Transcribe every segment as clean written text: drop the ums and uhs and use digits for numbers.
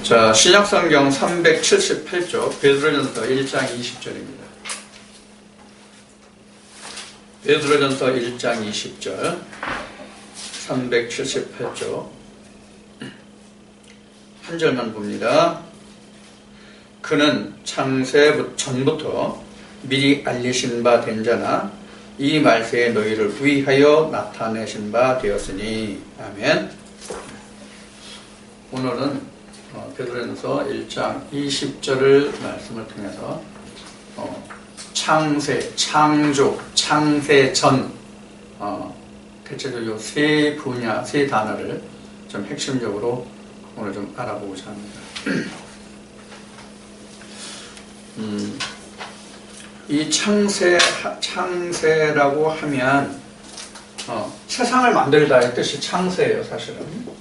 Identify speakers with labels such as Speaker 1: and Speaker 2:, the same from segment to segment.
Speaker 1: 자, 신약성경 378쪽 베드로전서 1장 20절입니다. 베드로전서 1장 20절 378쪽 한 절만 봅니다. 그는 창세 전부터 미리 알리신 바 된 자나 이 말세에 너희를 위하여 나타내신 바 되었으니. 아멘. 오늘은 베드로전서 1장 20절을 말씀을 통해서 창세, 창조, 창세 전 대체적으로 세 분야, 세 단어를 좀 핵심적으로 오늘 좀 알아보고자 합니다. 이 창세라고 하면 세상을 만들다의 뜻이 창세예요, 사실은.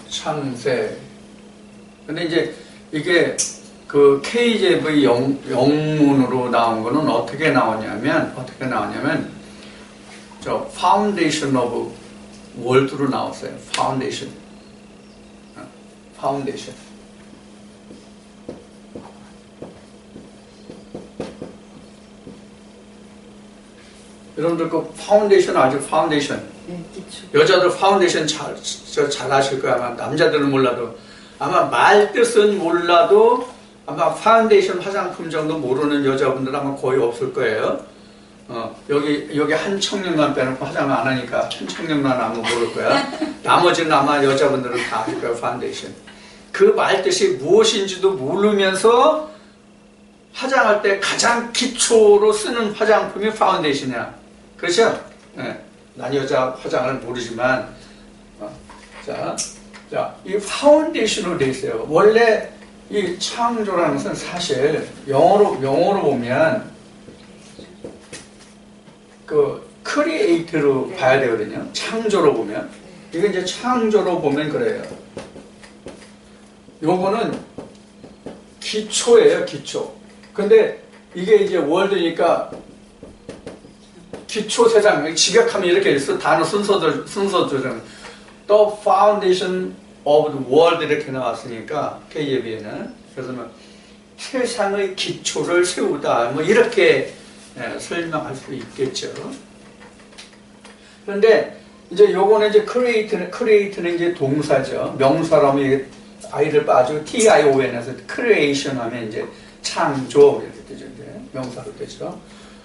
Speaker 1: 창세. 근데 이제 이게 그 KJV 영문으로 나온 거는 어떻게 나오냐면 저 Foundation of World로 나왔어요. Foundation. 여러분들 그 파운데이션 아직 파운데이션.
Speaker 2: 네, 기초.
Speaker 1: 여자들 파운데이션 잘 아실 거야. 아마 남자들은 몰라도 아마 말 뜻은 몰라도 아마 파운데이션 화장품 정도 모르는 여자분들 아마 거의 없을 거예요. 여기 한 청년만 빼놓고 화장을 안 하니까 한 청년만 아마 모를 거야. 나머지는 아마 여자분들은 다 알 거예요. 파운데이션. 그 말 뜻이 무엇인지도 모르면서 화장할 때 가장 기초로 쓰는 화장품이 파운데이션이야. 그렇죠? 네. 난 여자 화장을 모르지만 자, 이 파운데이션으로 돼 있어요. 원래 이 창조라는 것은 사실 영어로 보면 그 크리에이트로 봐야 되거든요. 창조로 보면. 이게 이제 창조로 보면 그래요. 요거는 기초예요, 기초. 근데 이게 이제 월드니까 기초 세상, 직역하면 이렇게 있어. 단어 순서죠. The Foundation of the World 이렇게 나왔으니까 KJV에는. 그래서 뭐 세상의 기초를 세우다 뭐 이렇게 설명할 수 있겠죠. 그런데 이제 요거는 이제 create는 이제 동사죠. 명사라면 I를 빠지고 TION에서 creation 하면 이제 창조 이렇게 되죠. 이제 명사로 되죠.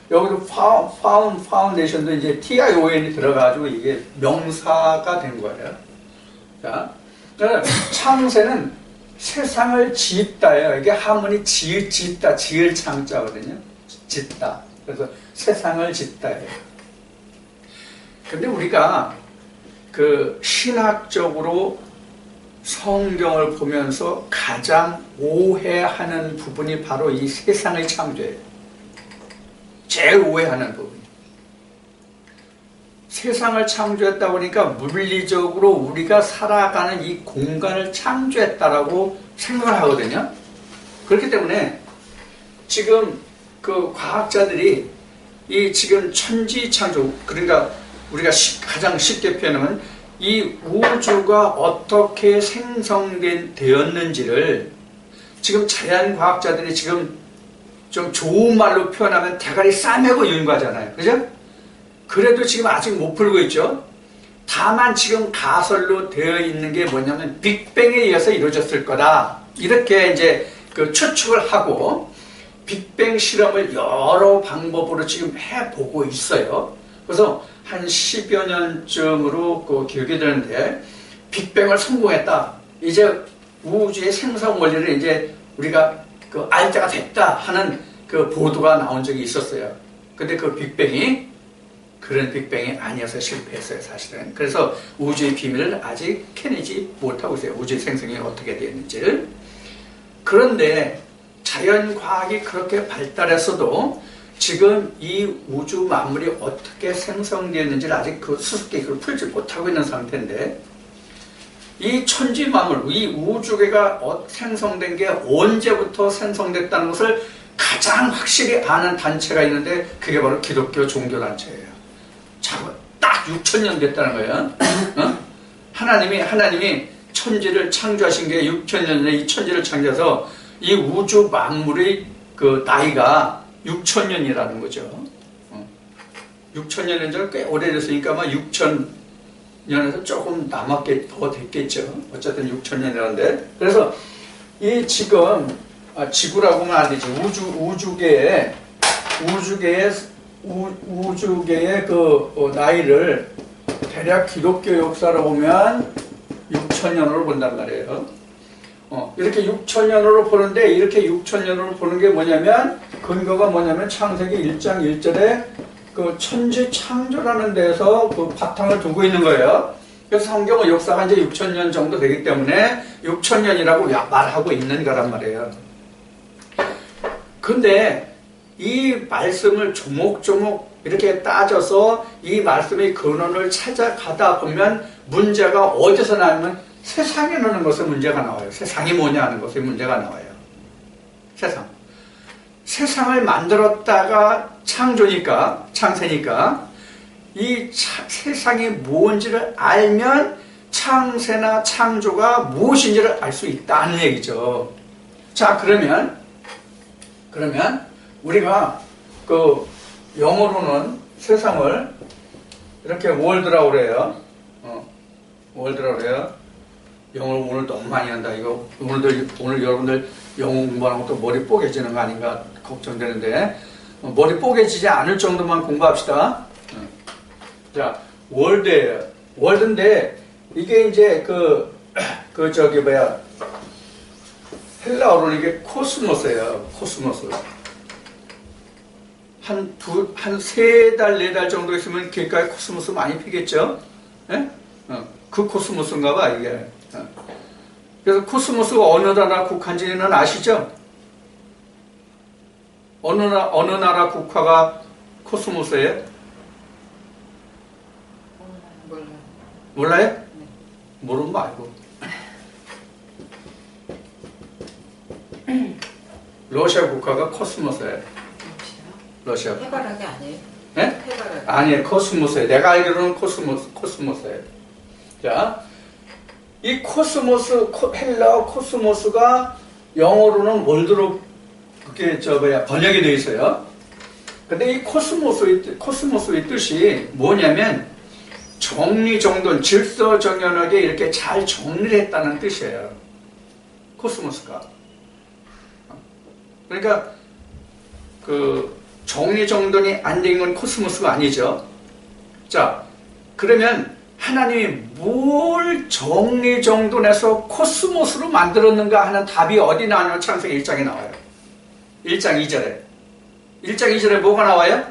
Speaker 1: 여기도 foundation도 이제 TION이 들어가지고 이게 명사가 된 거예요. 자, 창세는 세상을 짓다예요. 이게 하모니 짓다, 지을 창자거든요. 짓다. 그래서 세상을 짓다예요. 근데 우리가 그 신학적으로 성경을 보면서 가장 오해하는 부분이 바로 이 세상의 창조예요. 제일 오해하는 부분. 세상을 창조했다 보니까 물리적으로 우리가 살아가는 이 공간을 창조했다라고 생각을 하거든요. 그렇기 때문에 지금 그 과학자들이 이 지금 천지 창조, 그러니까 우리가 가장 쉽게 표현하면 이 우주가 어떻게 되었는지를 지금 자연과학자들이 지금 좀 좋은 말로 표현하면 대가리 싸매고 연구하잖아요. 그죠? 그래도 지금 아직 못 풀고 있죠. 다만 지금 가설로 되어 있는 게 뭐냐면 빅뱅에 의해서 이루어졌을 거다. 이렇게 이제 그 추측을 하고 빅뱅 실험을 여러 방법으로 지금 해보고 있어요. 그래서 한 10여 년쯤으로 그 기억이 되는데 빅뱅을 성공했다. 이제 우주의 생성 원리를 이제 우리가 그 알 때가 됐다 하는 그 보도가 나온 적이 있었어요. 근데 그 빅뱅이 그런 빅뱅이 아니어서 실패했어요, 사실은. 그래서 우주의 비밀을 아직 캐내지 못하고 있어요. 우주의 생성이 어떻게 되었는지를. 그런데 자연과학이 그렇게 발달했어도 지금 이 우주 만물이 어떻게 생성되었는지를 아직 그 수수께끼를 풀지 못하고 있는 상태인데 이 천지 만물, 이 우주계가 생성된 게 언제부터 생성됐다는 것을 가장 확실히 아는 단체가 있는데 그게 바로 기독교 종교단체예요. 딱 6,000년 됐다는 거예요. 하나님이 천지를 창조하신 게 6천 년 전에 이 천지를 창조해서 이 우주 만물의 그 나이가 6천 년이라는 거죠. 6천 년은 꽤 오래됐으니까 아마 6천 년에서 조금 남았게 더 됐겠죠. 어쨌든 6천 년이라는데. 그래서 이 지금 지구라고 하면 안 되지. 우주계의 그 나이를 대략 기독교 역사로 보면 6천 년으로 본단 말이에요. 이렇게 6천 년으로 보는데 이렇게 6천 년으로 보는 게 뭐냐면 근거가 뭐냐면 창세기 1장 1절에 그 천지 창조라는 데서 그 바탕을 두고 있는 거예요. 그래서 성경의 역사가 이제 6천 년 정도 되기 때문에 6천 년이라고 말하고 있는 거란 말이에요. 근데 이 말씀을 조목조목 이렇게 따져서 이 말씀의 근원을 찾아가다 보면 문제가 어디서 나오면 세상이라는 것에 문제가 나와요. 세상이 뭐냐 하는 것에 문제가 나와요. 세상을 만들었다가 창세니까 이 세상이 뭔지를 알면 창세나 창조가 무엇인지를 알 수 있다는 얘기죠. 자, 그러면 우리가 그 영어로는 세상을 이렇게 월드라고 그래요. 월드라고 그래요. 영어를 오늘 너무 많이 한다. 이거 오늘 여러분들 영어 공부하는 것도 머리 뽀개지는 거 아닌가 걱정되는데 머리 뽀개지지 않을 정도만 공부합시다. 자, 월드예요. 월드인데 이게 이제 헬라어로는 이게 코스모스예요. 코스모스. 한 3달, 4달 정도 있으면 길가에 코스모스 많이 피겠죠? 예? 그 코스모스인가 봐, 이게. 그래서 코스모스가 어느 나라 국한지는 아시죠? 어느 나라 국화가 코스모스예요? 몰라요? 네. 모르는 말고. 러시아 국화가 코스모스예요. 러시아.
Speaker 2: 해바라기 아니에요?
Speaker 1: 네?
Speaker 2: 해바라기.
Speaker 1: 아니에요. 코스모스예요. 내가 알기로는 코스모스예요. 자, 이 코스모스, 헬라어 코스모스가 영어로는 월드로 그게 번역이 되어 있어요. 근데 이 코스모스의 뜻이 뭐냐면 정리정돈, 질서정연하게 이렇게 잘 정리를 했다는 뜻이에요. 코스모스가. 그러니까 정리정돈이 안 된 건 코스모스가 아니죠. 자, 그러면 하나님이 뭘 정리정돈해서 코스모스로 만들었는가 하는 답이 어디 나오냐면 창세기 1장에 나와요. 1장 2절에. 1장 2절에 뭐가 나와요?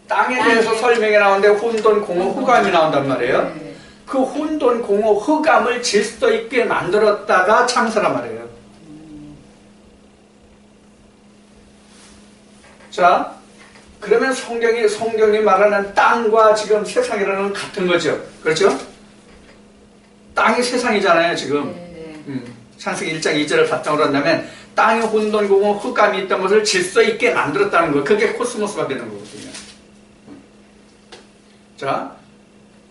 Speaker 1: 땅에 대해서 설명이 나오는데 혼돈, 공허, 흑암이 나온단 말이에요. 그 혼돈, 공허, 흑암을 질서 있게 만들었다가 창세란 말이에요. 자, 그러면 성경이 말하는 땅과 지금 세상이라는 건 같은 거죠. 그렇죠? 땅이 세상이잖아요, 지금. 창세기 1장 2절을 바탕으로 한다면 땅에 혼돈, 공허, 흑암이 있던 것을 질서 있게 만들었다는 거. 그게 코스모스가 되는 거거든요. 자,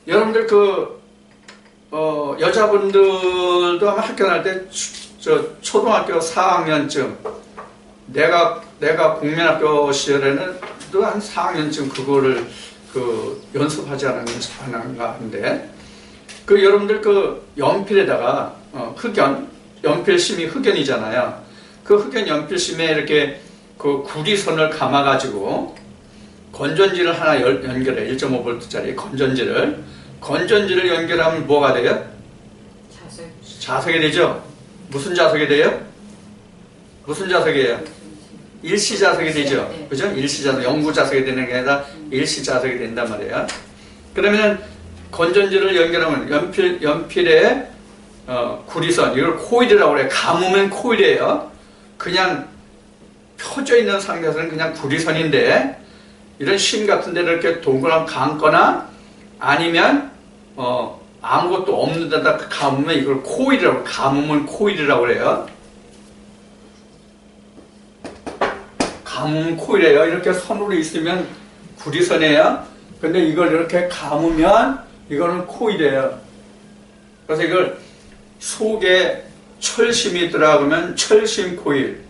Speaker 1: 여러분들 여자분들도 아마 학교 다닐 때 초등학교 4학년쯤 내가 국민학교 시절에는 또 한 4학년쯤 그거를 연습하지 않았는가 하는데 여러분들 연필에다가 연필심이 흑연이잖아요. 그 흑연 연필심에 이렇게 구리선을 감아가지고 건전지를 하나 연결해. 1.5V짜리 건전지를 연결하면 뭐가 돼요? 자석이 되죠? 무슨 자석이 돼요? 무슨 자석이에요? 일시자석이 되죠?
Speaker 2: 네.
Speaker 1: 그죠? 일시자석, 영구자석이 되는 게 아니라 일시자석이 된단 말이에요. 그러면 건전지를 연결하면 연필에 구리선, 이걸 코일이라고 그래요. 감으면 코일이에요. 그냥 펴져 있는 상태에서는 그냥 구리선인데 이런 심 같은 데를 이렇게 동그랗게 감거나 아니면 아무것도 없는 데다 감으면 이걸 감으면 코일이라고 그래요. 감으면 코일이에요. 이렇게 선으로 있으면 구리선이에요. 근데 이걸 이렇게 감으면 이거는 코일이에요. 그래서 이걸 속에 철심이 들어가면 철심 코일,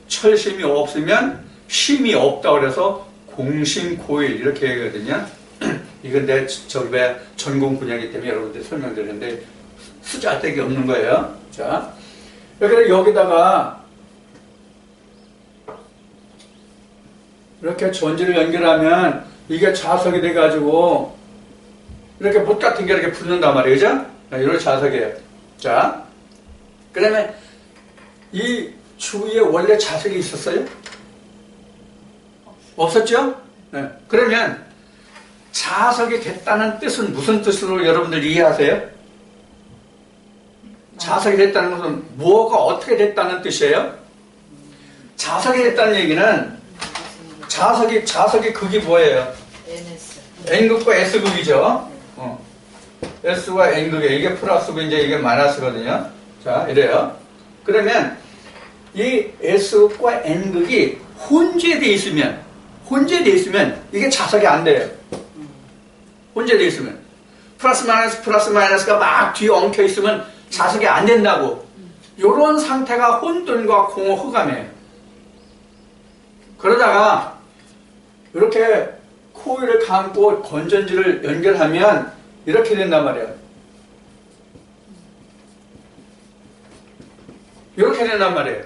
Speaker 1: 철심이 없으면 심이 없다 그래서 공심 코일 이렇게 얘기하거든요. 이건 내 저기 전공 분야이기 때문에 여러분들 설명드렸는데 쓰잘데기 없는 거예요. 자, 그래서 여기다가 이렇게 전지를 연결하면 이게 자석이 돼가지고 이렇게 못 같은 게 이렇게 붙는단 말이에요. 그죠? 이런 자석이에요. 자, 그 다음에 이 주위에 원래 자석이 있었어요? 없었죠? 네. 그러면 자석이 됐다는 뜻은 무슨 뜻으로 여러분들 이해하세요? 자석이 됐다는 것은 뭐가 어떻게 됐다는 뜻이에요? 자석이 됐다는 얘기는 자석이 극이 뭐예요? N극과 S극이죠. S와 N극에 이게 플러스고 이제 이게 마이너스거든요. 자, 이래요. 그러면 이 S극과 N극이 혼재되어 있으면 이게 자석이 안 돼요. 혼재되어 있으면 플러스 마이너스가 막 뒤에 엉켜 있으면 자석이 안 된다고. 이런 상태가 혼돈과 공허 흑암이에요. 그러다가 이렇게 코일을 감고 건전지를 연결하면 이렇게 된단 말이에요. 이렇게 된단 말이에요.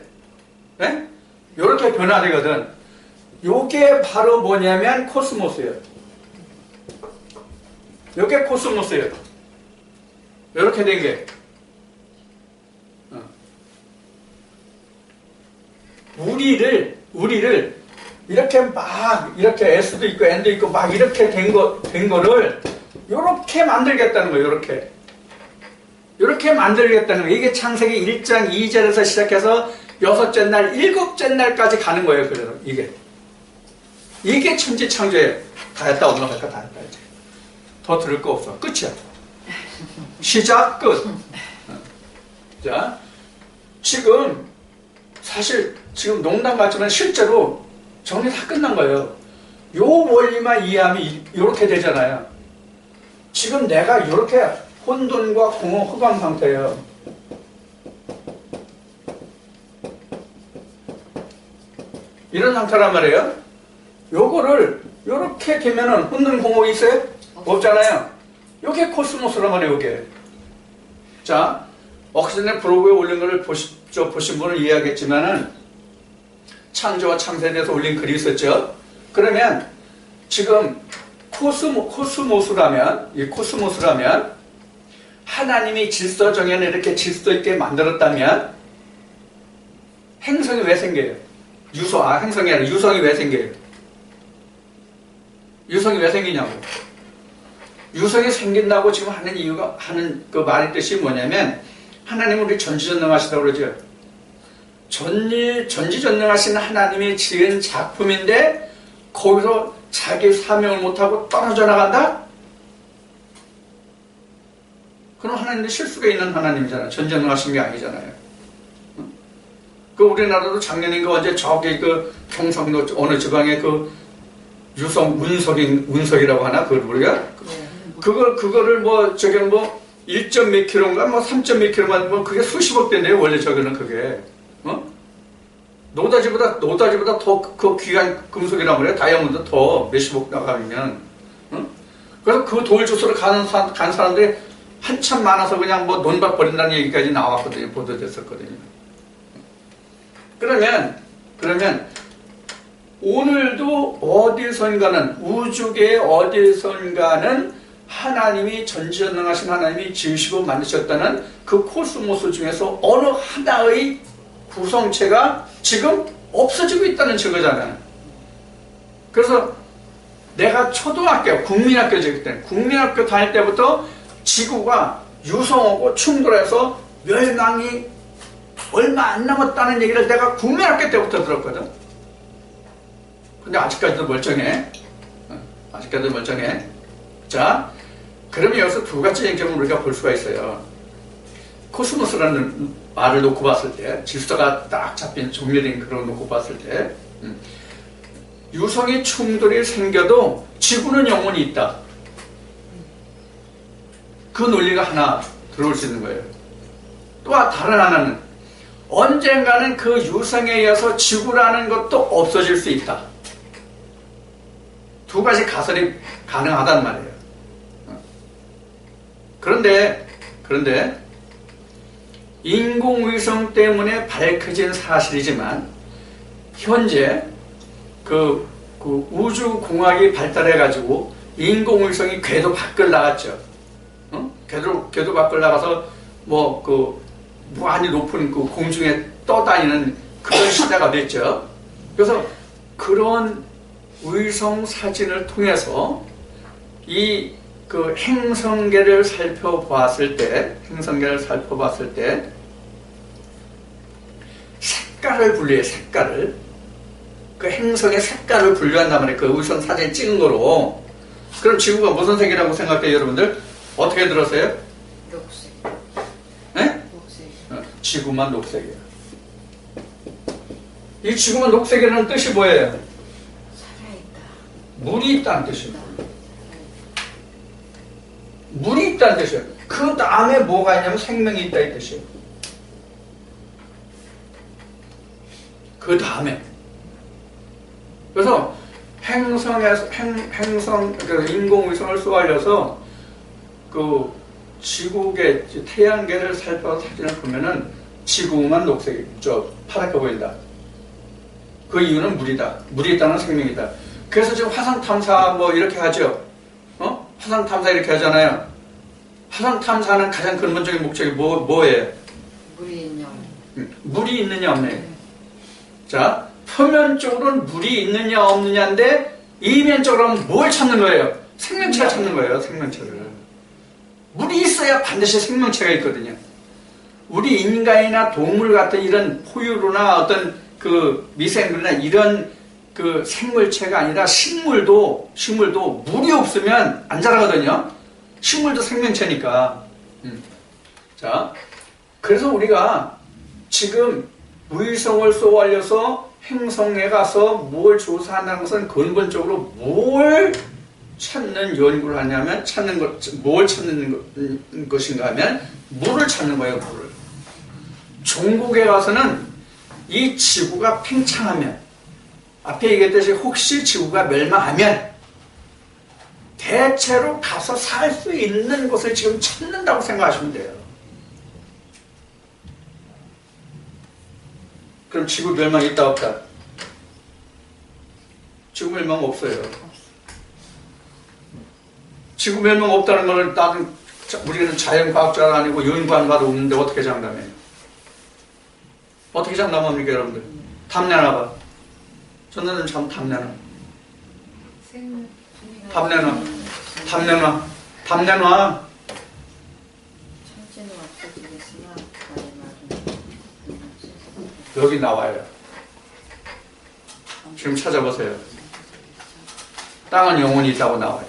Speaker 1: 네? 이렇게 변화되거든. 요게 바로 뭐냐면 코스모스예요. 요게 코스모스예요. 이렇게 된 게. 우리를 이렇게 막 이렇게 S도 있고 N도 있고 막 이렇게 된 거를 요렇게 만들겠다는 거예요. 요렇게 만들겠다는 거예요. 이게 창세기 1장 2절에서 시작해서 6째 날 7째 날까지 가는 거예요. 그래서 이게 천지창조예요. 다 했다. 오늘 할까 다 했다. 이제 더 들을 거 없어. 끝이야. 시작 끝. 자, 사실 지금 농담 같지만 실제로 정리 다 끝난 거예요. 요 원리만 이해하면 이렇게 되잖아요. 지금 내가 이렇게 혼돈과 공허 흑암 상태예요. 이런 상태란 말이에요. 요거를 요렇게 되면은 혼돈 공허 있어요? 없잖아요. 요게 코스모스란 말이에요. 요게. 자, 얼마 전에 블로그에 올린 거를 보신 분은 이해하겠지만은 창조와 창세에 대해서 올린 글이 있었죠. 그러면 지금 코스모스라면 하나님이 질서 정연을 이렇게 질서 있게 만들었다면 행성이 왜 생겨요? 행성이 아니라 유성이 왜 생겨요? 유성이 왜 생기냐고. 유성이 생긴다고 지금 하는 그 말의 뜻이 뭐냐면 하나님은 우리 전지전능하시다고 그러죠. 전지전능하신 하나님이 지은 작품인데 거기서 자기 사명을 못하고 떨어져 나간다? 그럼 하나님도 실수가 있는 하나님이잖아요. 전지전능하신 게 아니잖아요. 그 우리나라도 작년인가 언제 저기 그 경상도 어느 지방에 그 유성 운석이라고 하나 그걸 우리가 그거를 뭐 저기는 뭐 1점 몇 킬로인가 뭐 3점 몇 킬로만 뭐 그게 수십억 대인데요. 원래 저기는 그게 노다지보다 더 그 귀한 금속이란 말이에요. 다이아몬드 더 몇십억 나가면 그래서 그 돌 주스로 간 사람들이 한참 많아서 그냥 뭐 논밭 버린다는 얘기까지 나왔거든요. 보도됐었거든요. 그러면 오늘도 어디선가는 우주계의 어디선가는 하나님이 전지전능하신 하나님이 지으시고 만드셨다는 그 코스모스 중에서 어느 하나의 구성체가 지금 없어지고 있다는 증거잖아요. 그래서 내가 초등학교, 국민학교였기 때문에 국민학교 다닐 때부터 지구가 유성하고 충돌해서 멸망이 얼마 안 남았다는 얘기를 내가 국민학교 때부터 들었거든. 근데 아직까지도 멀쩡해. 자, 그러면 여기서 두 가지 쟁점을 우리가 볼 수가 있어요. 코스모스라는 말을 놓고 봤을 때, 질서가 딱 잡힌 정리된 그런 놓고 봤을 때, 유성의 충돌이 생겨도 지구는 영원히 있다. 그 논리가 하나 들어올 수 있는 거예요. 또 다른 하나는 언젠가는 그 유성에 의해서 지구라는 것도 없어질 수 있다. 두 가지 가설이 가능하단 말이에요. 그런데 인공위성 때문에 밝혀진 사실이지만 현재 그 우주공학이 발달해가지고 인공위성이 궤도 밖을 나갔죠. 궤도 밖을 나가서 무한히 높은 그 공중에 떠다니는 그런 시대가 됐죠. 그래서 그런 위성 사진을 통해서 이 그 행성계를 살펴봤을 때 색깔을 분류해, 색깔을. 그 행성의 색깔을 분류한단 말이에요. 그 위성 사진 찍은 거로. 그럼 지구가 무슨 색이라고 생각해요, 여러분들? 어떻게 들었어요?
Speaker 2: 녹색.
Speaker 1: 네?
Speaker 2: 녹색.
Speaker 1: 지구만 녹색이에요. 이 지구만 녹색이라는 뜻이 뭐예요?
Speaker 2: 살아있다.
Speaker 1: 물이 있다는 뜻이에요. 물이 있다는 뜻이에요. 그 다음에 뭐가 있냐면 생명이 있다 이 뜻이에요. 그 다음에. 그래서 인공위성을 쏘아려서 그 지구계, 태양계를 살펴서 사진을 보면은 지구만 녹색이, 파랗게 보인다. 그 이유는 물이다. 물이 있다는 생명이다. 그래서 지금 화성 탐사 이렇게 하죠. 화성 탐사 이렇게 하잖아요. 화성 탐사는 가장 근본적인 목적이 뭐예요?
Speaker 2: 물이 있냐?
Speaker 1: 물이 있느냐 없느냐. 자, 표면적으로는 물이 있느냐 없느냐인데 이면적으로는 뭘 찾는 거예요? 생명체를 찾는 거예요. 생명체를. 물이 있어야 반드시 생명체가 있거든요. 우리 인간이나 동물 같은 이런 포유류나 어떤 그 미생물이나 이런 그 생물체가 아니라 식물도 물이 없으면 안 자라거든요. 식물도 생명체니까. 자, 그래서 우리가 지금 위성을 쏘아올려서 행성에 가서 뭘 조사한다는 것은 근본적으로 뭘 찾는 연구를 하냐면 뭘 찾는 것인가 하면 물을 찾는 거예요. 물을. 종국에 가서는 이 지구가 팽창하면, 앞에 얘기했듯이 혹시 지구가 멸망하면 대체로 가서 살 수 있는 곳을 지금 찾는다고 생각하시면 돼요. 그럼 지구 멸망이 있다 없다? 지구 멸망 없어요. 지구 멸망 없다는 걸 우리는 자연과학자가 아니고 연구한 바도 없는데 어떻게 장담해요? 어떻게 장담합니까, 여러분들? 탐내놔봐. 전나는 참 탐내놔. 탐내놔.
Speaker 2: 천지는 없어지겠으나
Speaker 1: 여기 나와요. 지금 찾아보세요. 땅은 영원히 있다고 나와요.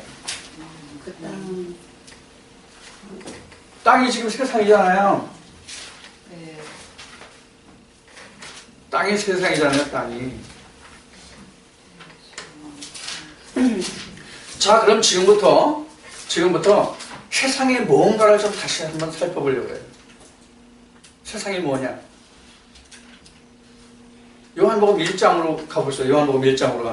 Speaker 1: 땅이 지금 세상이잖아요.
Speaker 2: 네.
Speaker 1: 땅이 세상이잖아요, 땅이. 자, 그럼 지금부터 세상에 뭔가를 좀 다시 한번 살펴보려고 해요. 세상이 뭐냐? 요한복음 1장으로 가보시죠. 요한복음 1장으로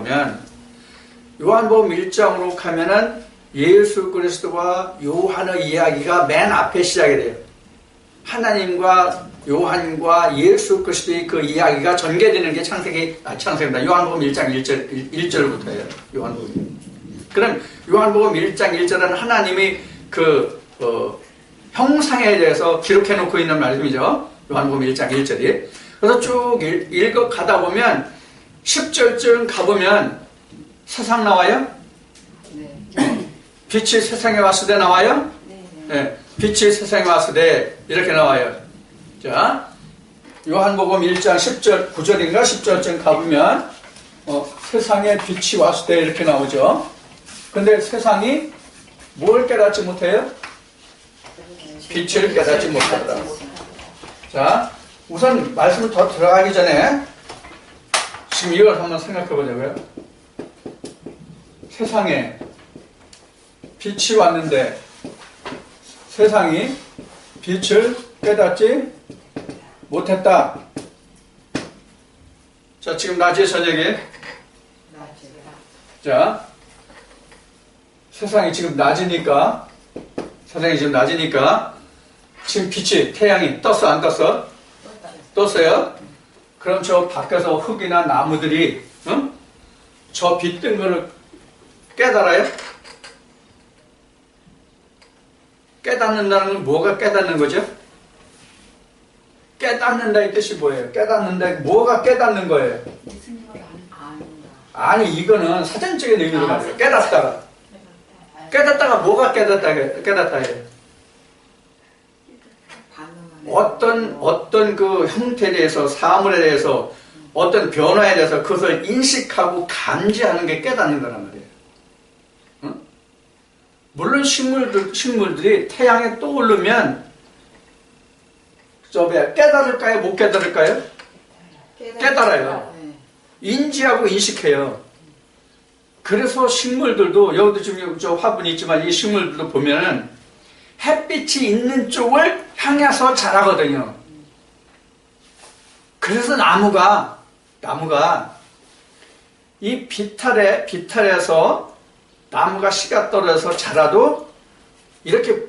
Speaker 1: 가면은 예수 그리스도와 요한의 이야기가 맨 앞에 시작이 돼요. 하나님과 요한과 예수 그리스도의 그 이야기가 전개되는 게 창세기입니다. 요한복음 1장 1절부터예요. 요한복음. 그럼 요한복음 1장 1절은 하나님이 형상에 대해서 기록해 놓고 있는 말씀이죠. 요한복음 1장 1절이. 그래서 쭉 읽어 가다 보면 10절쯤 가보면 세상 나와요?
Speaker 2: 네.
Speaker 1: 빛이 세상에 왔을 때 나와요? 네. 빛이 세상에 왔을 때 이렇게 나와요. 자, 요한복음 1장 10절, 9절인가 10절쯤 가보면 세상에 빛이 왔을 때 이렇게 나오죠. 근데 세상이 뭘 깨닫지 못해요? 빛을 깨닫지 못하더라. 자, 우선 말씀을 더 들어가기 전에 지금 이걸 한번 생각해 보자고요. 세상에 빛이 왔는데 세상이 빛을 깨닫지 못했다. 자, 지금 낮에 저녁에. 자, 세상이 지금 낮이니까, 지금 빛이, 태양이 떴어, 안 떴어? 떴어요? 그럼 저 밖에서 흙이나 나무들이, 응? 저 빛 뜬 거를 깨달아요? 깨닫는다는 건 뭐가 깨닫는 거죠? 깨닫는다 이 뜻이 뭐예요? 깨닫는다, 뭐가 깨닫는 거예요? 아니, 이거는 사전적인 의미로 말해요. 깨닫다가 뭐가 깨닫다 해요? 어떤 그 형태에 대해서, 사물에 대해서, 어떤 변화에 대해서 그것을 인식하고 감지하는 게 깨닫는 거란 말이에요. 응? 물론 식물들이 태양에 떠오르면 깨달을까요? 못 깨달을까요? 깨달아요. 인지하고 인식해요. 그래서 식물들도, 여기도 지금 저 화분이 있지만 이 식물들도 보면은 햇빛이 있는 쪽을 향해서 자라거든요. 그래서 나무가 이 비탈에서 나무가 씨가 떨어져서 자라도 이렇게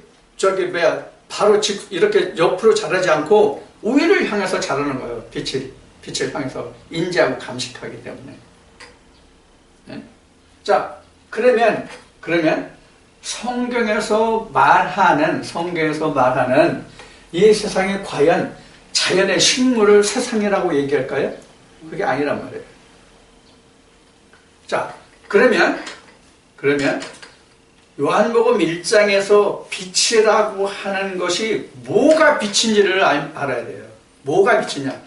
Speaker 1: 바로 이렇게 옆으로 자라지 않고 우위를 향해서 자라는 거예요. 빛을 향해서 인지하고 감식하기 때문에. 네? 자, 그러면 성경에서 말하는 이 세상에 과연 자연의 식물을 세상이라고 얘기할까요? 그게 아니란 말이에요. 자, 그러면 요한복음 1장에서 빛이라고 하는 것이 뭐가 빛인지를 알아야 돼요. 뭐가 빛이냐?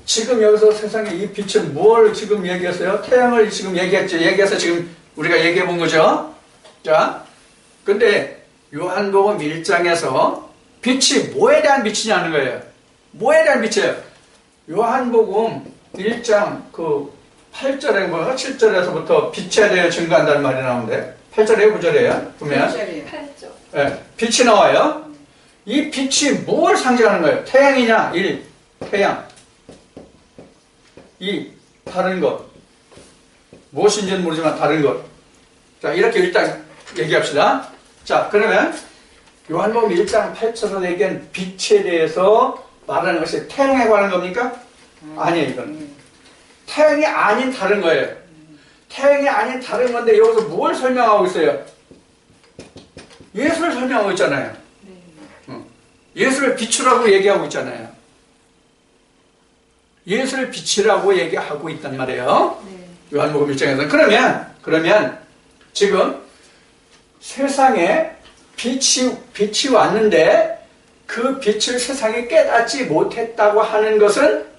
Speaker 1: 지금 여기서 세상에 이 빛은 뭘 지금 얘기했어요? 태양을 지금 얘기했죠. 얘기해서 지금 우리가 얘기해 본 거죠. 자, 근데 요한복음 1장에서 빛이 뭐에 대한 빛이냐는 거예요. 뭐에 대한 빛이에요? 요한복음 1장 8절에 7절에서부터 빛에 대해 증거한다는 말이 나오는데 8절이에요? 9절이에요? 보면
Speaker 2: 8절.
Speaker 1: 네, 빛이 나와요. 이 빛이 뭘 상징하는 거예요? 태양이냐? 1. 태양. 2. 다른 것. 무엇인지는 모르지만 다른 것. 자, 이렇게 일단 얘기합시다. 자, 그러면 요한복음 1장 8절에서 얘기한 빛에 대해서 말하는 것이 태양에 관한 겁니까? 아니에요, 이건. 태양이 아닌 다른 거예요. 태양이 아닌 다른 건데 여기서 뭘 설명하고 있어요? 예수를 설명하고 있잖아요. 예수를 빛이라고 얘기하고 있잖아요. 예수를 빛이라고 얘기하고 있단 말이에요. 요한복음 1장에서는. 그러면 지금 세상에 빛이 왔는데 그 빛을 세상에 깨닫지 못했다고 하는 것은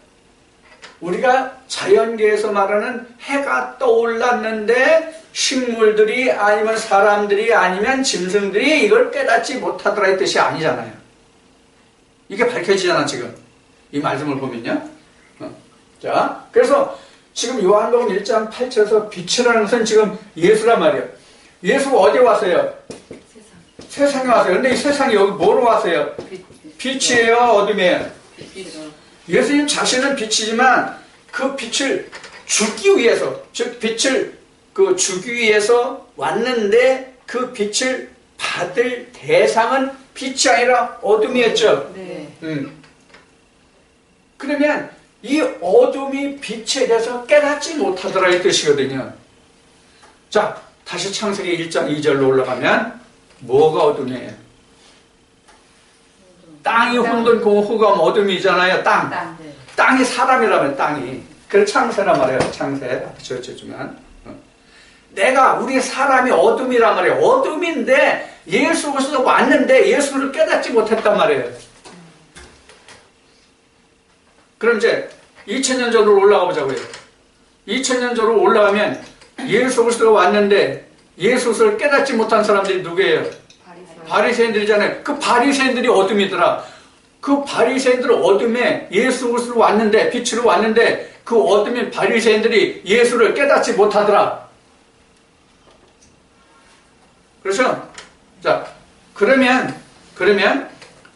Speaker 1: 우리가 자연계에서 말하는 해가 떠올랐는데 식물들이 아니면 사람들이 아니면 짐승들이 이걸 깨닫지 못하더라 이 뜻이 아니잖아요. 이게 밝혀지잖아 지금 이 말씀을 보면요. 자, 그래서 지금 요한복음 1장 8절에서 빛이라는 것은 지금 예수란 말이에요. 예수가 어디에 왔어요? 세상에 왔어요. 근데 이 세상이 여기 뭐로 왔어요? 빛이에요? 어둠이에요? 예수님 자신은 빛이지만 그 빛을 주기 위해서, 즉 빛을 주기 위해서 왔는데 그 빛을 받을 대상은 빛이 아니라 어둠이었죠.
Speaker 2: 네.
Speaker 1: 그러면 이 어둠이 빛에 대해서 깨닫지 못하더라 이 뜻이거든요. 자, 다시 창세기 1장 2절로 올라가면 뭐가 어둠이에요? 땅이 혼돈고 흑암 어둠이잖아요. 땅.
Speaker 2: 네.
Speaker 1: 땅이 사람이라면 땅이. 그래서 창세란 말이에요. 창세. 저지만 우리 사람이 어둠이란 말이에요. 어둠인데 예수가 왔는데 예수를 깨닫지 못했단 말이에요. 그럼 이제 2000년 전으로 올라가 보자고요. 2000년 전으로 올라가면 예수 그리스도가 왔는데 예수를 깨닫지 못한 사람들이 누구예요? 바리새인들이잖아요. 그 바리새인들이 어둠이더라. 그 바리새인들은 어둠에 예수 그리스도로 왔는데 빛으로 왔는데 그 어둠인 바리새인들이 예수를 깨닫지 못하더라. 그렇죠? 자, 그러면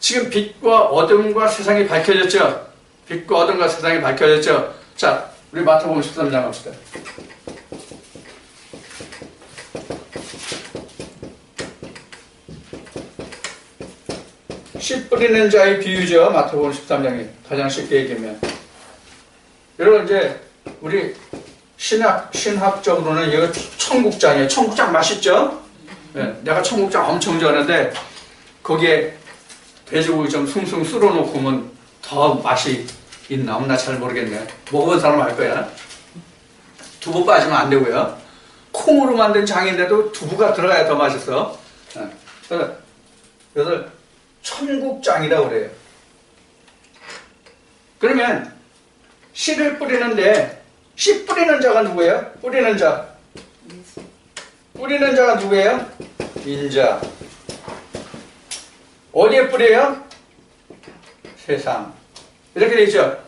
Speaker 1: 지금 빛과 어둠과 세상이 밝혀졌죠? 빛과 어둠과 세상이 밝혀졌죠? 자, 우리 마태복음 13장 합시다. 씨 뿌리는 자의 비유죠. 마태복음 13장이 가장 쉽게 얘기하면. 여러분 이제 우리 신학적으로는 이거 청국장이에요. 청국장 맛있죠? 네, 내가 청국장 엄청 좋아하는데 거기에 돼지고기 좀 숭숭 쓸어놓고 오면 더 맛이 있나 없나 잘 모르겠네. 먹어본 사람 알 거야. 두부 빠지면 안 되고요. 콩으로 만든 장인데도 두부가 들어가야 더 맛있어. 네. 그래서 청국장이라고 그래요. 그러면 씨를 뿌리는데 씨 뿌리는 자가 누구예요? 뿌리는 자. 뿌리는 자가 누구예요? 인자. 어디에 뿌려요? 세상. 이렇게 되어 있죠?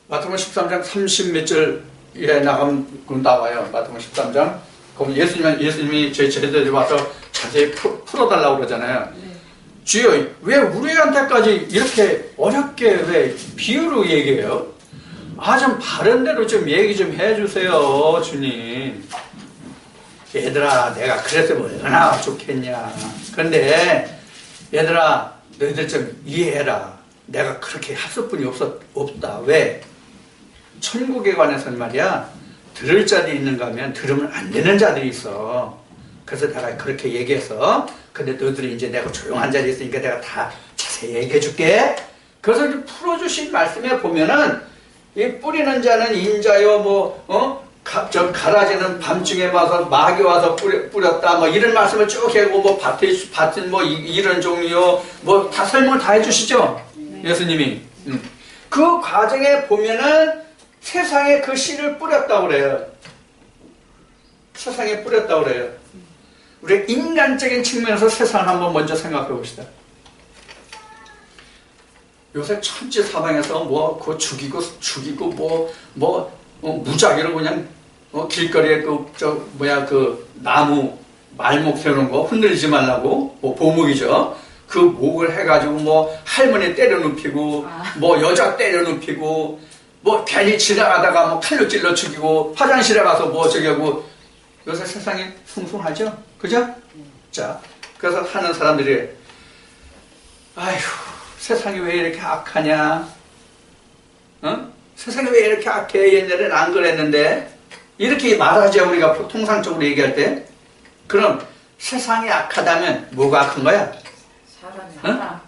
Speaker 1: 마태복음 13장 30몇 절에 나가면 나와요. 마태복음 13장. 그럼 예수님이 저희 제자들이 와서 자세히 풀어달라고 그러잖아요. 주여, 왜 우리한테까지 이렇게 어렵게 왜 비유로 얘기해요? 좀 바른 대로 좀 얘기 좀 해주세요, 주님. 얘들아, 내가 그래서 얼마나 좋겠냐. 그런데 얘들아, 너희들 좀 이해해라. 내가 그렇게 할 수뿐이 없다. 왜? 천국에 관해서는 말이야, 들을 자들이 있는가 하면 들으면 안 되는 자들이 있어. 그래서 내가 그렇게 얘기해서, 근데 너희들이 이제 내가 조용한 자리에 있으니까 내가 다 자세히 얘기해 줄게. 그래서 이제 풀어주신 말씀에 보면은, 이 뿌리는 자는 인자요, 가라지는 밤중에 와서 마귀 와서 뿌렸다, 이런 말씀을 쭉 하고, 밭은 이런 종류요, 다 설명을 다 해주시죠? 예수님이. 그 과정에 보면은 세상에 그 씨를 뿌렸다고 그래요. 세상에 뿌렸다고 그래요. 우리 인간적인 측면에서 세상을 한번 먼저 생각해 봅시다. 요새 천지사방에서 그거 죽이고 무작위로 그냥 길거리에 그 나무 말목 세우는 거 흔들리지 말라고 보목이죠. 그 목을 해가지고 할머니 때려 눕히고 여자 때려 눕히고 괜히 지나가다가 칼로 찔러 죽이고 화장실에 가서 하고 요새 세상이 숭숭하죠? 그죠? 자, 그래서 하는 사람들이 아휴, 세상이 왜 이렇게 악하냐? 세상이 왜 이렇게 악해? 옛날엔 안 그랬는데 이렇게 말하죠. 우리가 통상적으로 얘기할 때. 그럼 세상이 악하다면 뭐가 악한 거야?
Speaker 2: 사람이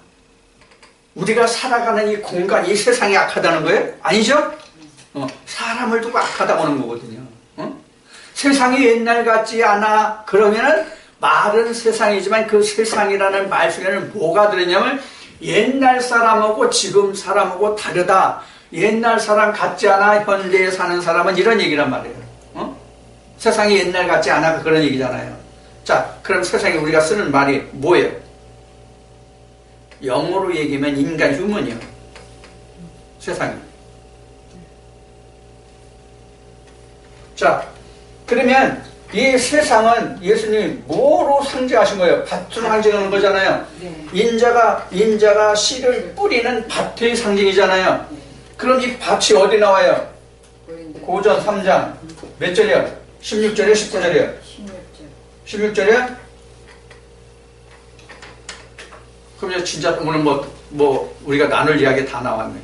Speaker 1: 우리가 살아가는 이 공간, 이 세상이 악하다는 거예요? 아니죠? 사람을 두고 악하다고 하는 거거든요. 세상이 옛날 같지 않아. 그러면은 말은 세상이지만 그 세상이라는 말 속에는 뭐가 들었냐면 옛날 사람하고 지금 사람하고 다르다. 옛날 사람 같지 않아. 현대에 사는 사람은 이런 얘기란 말이에요. 세상이 옛날 같지 않아. 그런 얘기잖아요. 자, 그럼 세상에 우리가 쓰는 말이 뭐예요? 영어로 얘기하면 인간 휴먼이요. 세상이. 자, 그러면 이 세상은 예수님이 뭐로 상징하신 거예요? 밭으로 상징하는 거잖아요.
Speaker 2: 네.
Speaker 1: 인자가 씨를 뿌리는 밭의 상징이잖아요. 그럼 이 밭이 어디 나와요? 고전 3장. 몇 절이요? 16절이요? 19절이요?
Speaker 2: 16절.
Speaker 1: 16절이요? 그럼 진짜 오늘 우리가 나눌 이야기 다 나왔네.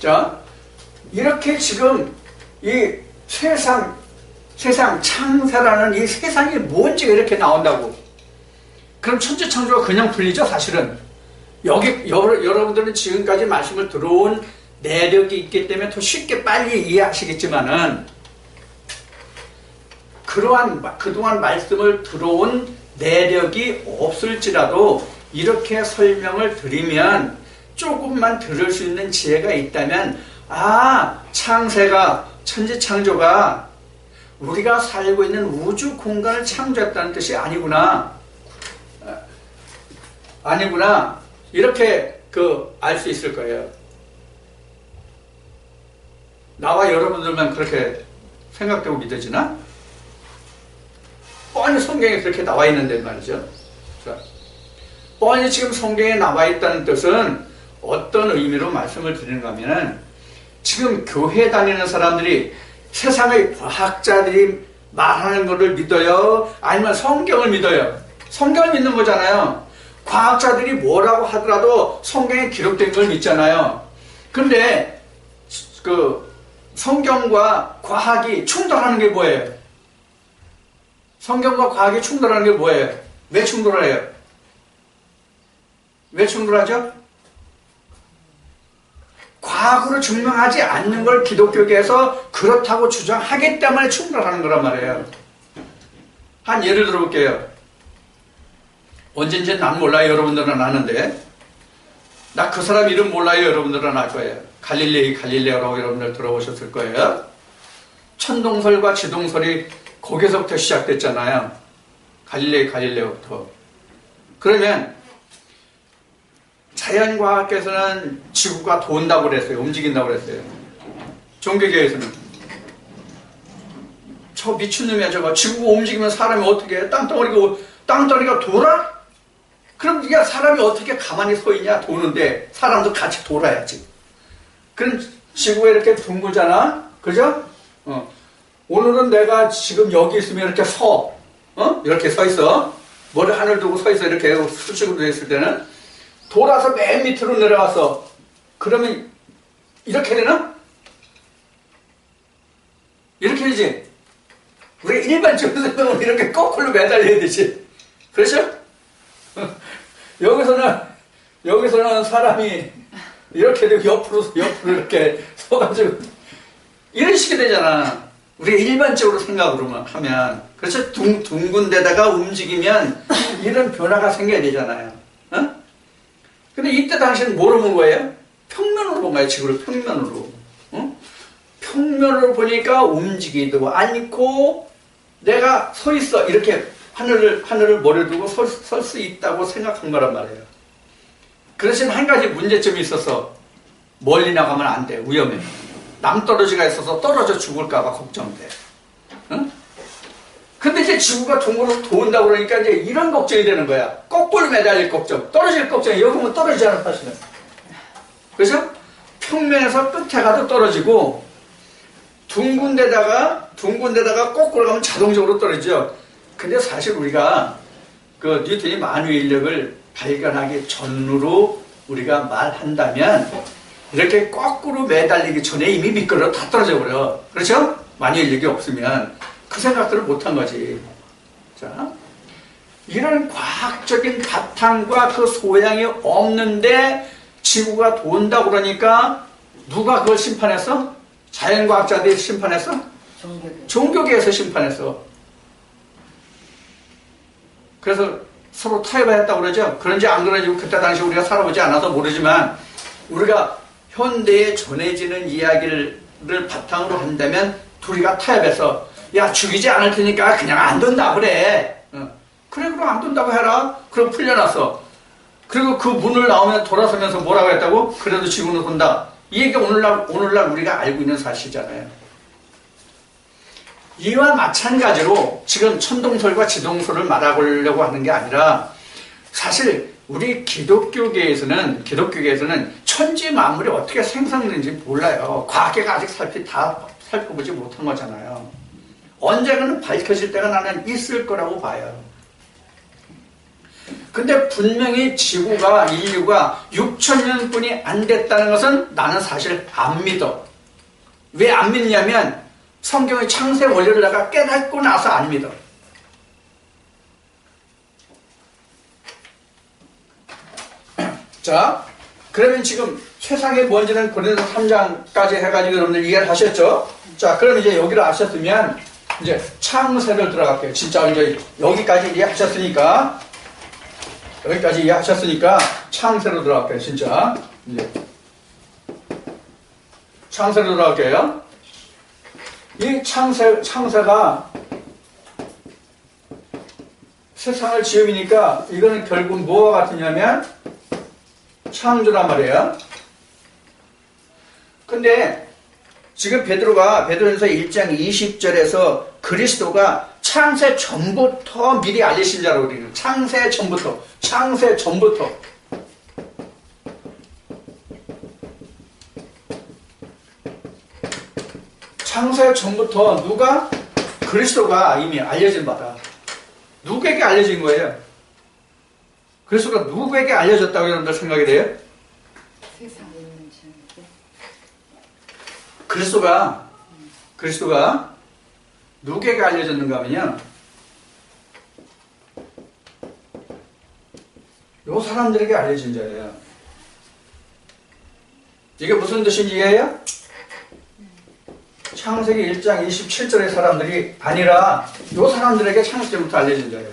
Speaker 1: 자, 이렇게 지금 이 세상 창세라는 이 세상이 뭔지가 이렇게 나온다고. 그럼 천지창조가 그냥 풀리죠, 사실은. 여러분들은 지금까지 말씀을 들어온 내력이 있기 때문에 더 쉽게 빨리 이해하시겠지만은, 그동안 말씀을 들어온 내력이 없을지라도 이렇게 설명을 드리면 조금만 들을 수 있는 지혜가 있다면, 창세가, 천지창조가 우리가 살고 있는 우주 공간을 창조했다는 뜻이 아니구나. 이렇게 알 수 있을 거예요. 나와 여러분들만 그렇게 생각되고 믿어지나? 뻔히 성경에 그렇게 나와 있는데 말이죠. 자, 뻔히 지금 성경에 나와 있다는 뜻은 어떤 의미로 말씀을 드리는가 하면은 지금 교회 다니는 사람들이 세상의 과학자들이 말하는 것을 믿어요? 아니면 성경을 믿어요? 성경을 믿는 거잖아요. 과학자들이 뭐라고 하더라도 성경에 기록된 걸 믿잖아요. 근데 그 성경과 과학이 충돌하는 게 뭐예요? 성경과 과학이 충돌하는 게 뭐예요? 왜 충돌해요? 왜 충돌하죠? 과학으로 증명하지 않는 걸 기독교계에서 그렇다고 주장하기 때문에 충돌하는 거란 말이에요. 한 예를 들어볼게요. 언젠지 난 몰라요. 여러분들은 아는데. 나 그 사람 이름 몰라요. 여러분들은 알 거예요. 갈릴레오라고 여러분들 들어보셨을 거예요. 천동설과 지동설이 거기서부터 시작됐잖아요. 갈릴레오부터. 그러면 자연과학에서는 지구가 돈다고 그랬어요. 움직인다고 그랬어요. 종교계에서는 저 미친놈이야 저거. 지구가 움직이면 사람이 어떻게 해? 땅덩어리가 돌아? 그럼 이게 사람이 어떻게 가만히 서 있냐? 도는데 사람도 같이 돌아야지. 그럼 지구가 이렇게 둥글잖아? 그죠? 오늘은 내가 지금 여기 있으면 이렇게 이렇게 서 있어. 머리 하늘 두고 서 있어. 이렇게 수직으로 돼 있을 때는 돌아서 맨 밑으로 내려왔어. 그러면 이렇게 되나? 이렇게 되지. 우리 일반적으로 생각하면 이렇게 거꾸로 매달려야 되지. 그렇죠? 여기서는 사람이 이렇게 되고 옆으로 이렇게 서가지고 이런 식이 되잖아. 우리가 일반적으로 생각으로만 하면. 그렇죠? 둥근 데다가 움직이면 이런 변화가 생겨야 되잖아요. 근데 이때 당시에는 뭐로 본 거예요? 평면으로 본 거예요. 지구를 평면으로. 평면으로 보니까 움직이지도 않고 내가 서 있어. 이렇게 하늘을 머리에 두고 설 수 있다고 생각한 거란 말이에요. 그 대신 한 가지 문제점이 있어서 멀리 나가면 안 돼. 위험해. 낭떠러지가 있어서 떨어져 죽을까봐 걱정돼. 근데 이제 지구가 둥글어 돈다고 그러니까 이제 이런 걱정이 되는 거야. 거꾸로 매달릴 걱정, 떨어질 걱정이 여기 보면 떨어지잖아, 사실은. 그래서 평면에서 끝에 가도 떨어지고 둥근 데다가 거꾸로 가면 자동적으로 떨어지죠. 근데 사실 우리가 그 뉴턴이 만유의 인력을 발견하기 전으로 우리가 말한다면 이렇게 거꾸로 매달리기 전에 이미 미끄러워 다 떨어져 버려. 그렇죠? 만유의 인력이 없으면 그 생각들을 못한 거지. 자, 이런 과학적인 바탕과 그 소양이 없는데 지구가 돈다고 그러니까 누가 그걸 심판했어? 자연과학자들이 심판했어? 종교계에서 심판했어. 그래서 서로 타협했다고 그러죠. 그런지 안 그런지 그때 당시 우리가 살아보지 않아서 모르지만 우리가 현대에 전해지는 이야기를 바탕으로 한다면 둘이가 타협해서 야 죽이지 않을 테니까 그냥 안 돈다 그래. 그래 그럼 안 돈다고 해라. 그럼 풀려났어. 그리고 그 문을 나오면 돌아서면서 뭐라고 했다고? 그래도 지구는 돈다. 이 얘기가 오늘날 우리가 알고 있는 사실이잖아요. 이와 마찬가지로 지금 천동설과 지동설을 말하려고 하는 게 아니라 사실 우리 기독교계에서는 천지 만물이 어떻게 생성되는지 몰라요. 과학계가 아직 다 살펴보지 못한 거잖아요. 언젠가는 밝혀질 때가 나는 있을 거라고 봐요. 근데 분명히 지구가 인류가 6,000년뿐이 안 됐다는 것은 나는 사실 안 믿어. 왜 안 믿냐면 성경의 창세 원리를 내가 깨닫고 나서 안 믿어. 자, 그러면 지금 세상의 먼지는 고린도서 3장까지 해가지고 여러분들 이해를 하셨죠? 자, 그럼 이제 여기를 아셨으면 이제 창세를 들어갈게요. 진짜 이제 여기까지 이해하셨으니까 창세로 들어갈게요. 진짜 이제 창세로 들어갈게요. 이 창세가 세상을 지음이니까 이거는 결국 뭐와 같으냐면 창조란 말이에요. 근데 지금 베드로전서 1장 20절에서 그리스도가 창세 전부터 미리 알리신 자라고 그래요. 창세 전부터. 창세 전부터. 창세 전부터 누가? 그리스도가 이미 알려진 바다. 누구에게 알려진 거예요? 그리스도가 누구에게 알려졌다고 여러분들 생각이 돼요?
Speaker 2: 세상에 있는 자에게.
Speaker 1: 그리스도가 누구에게 알려졌는가 하면요. 요 사람들에게 알려진 자예요. 이게 무슨 뜻인지 이해해요? 창세기 1장 27절의 사람들이 아니라 요 사람들에게 창세전부터 알려진 자예요.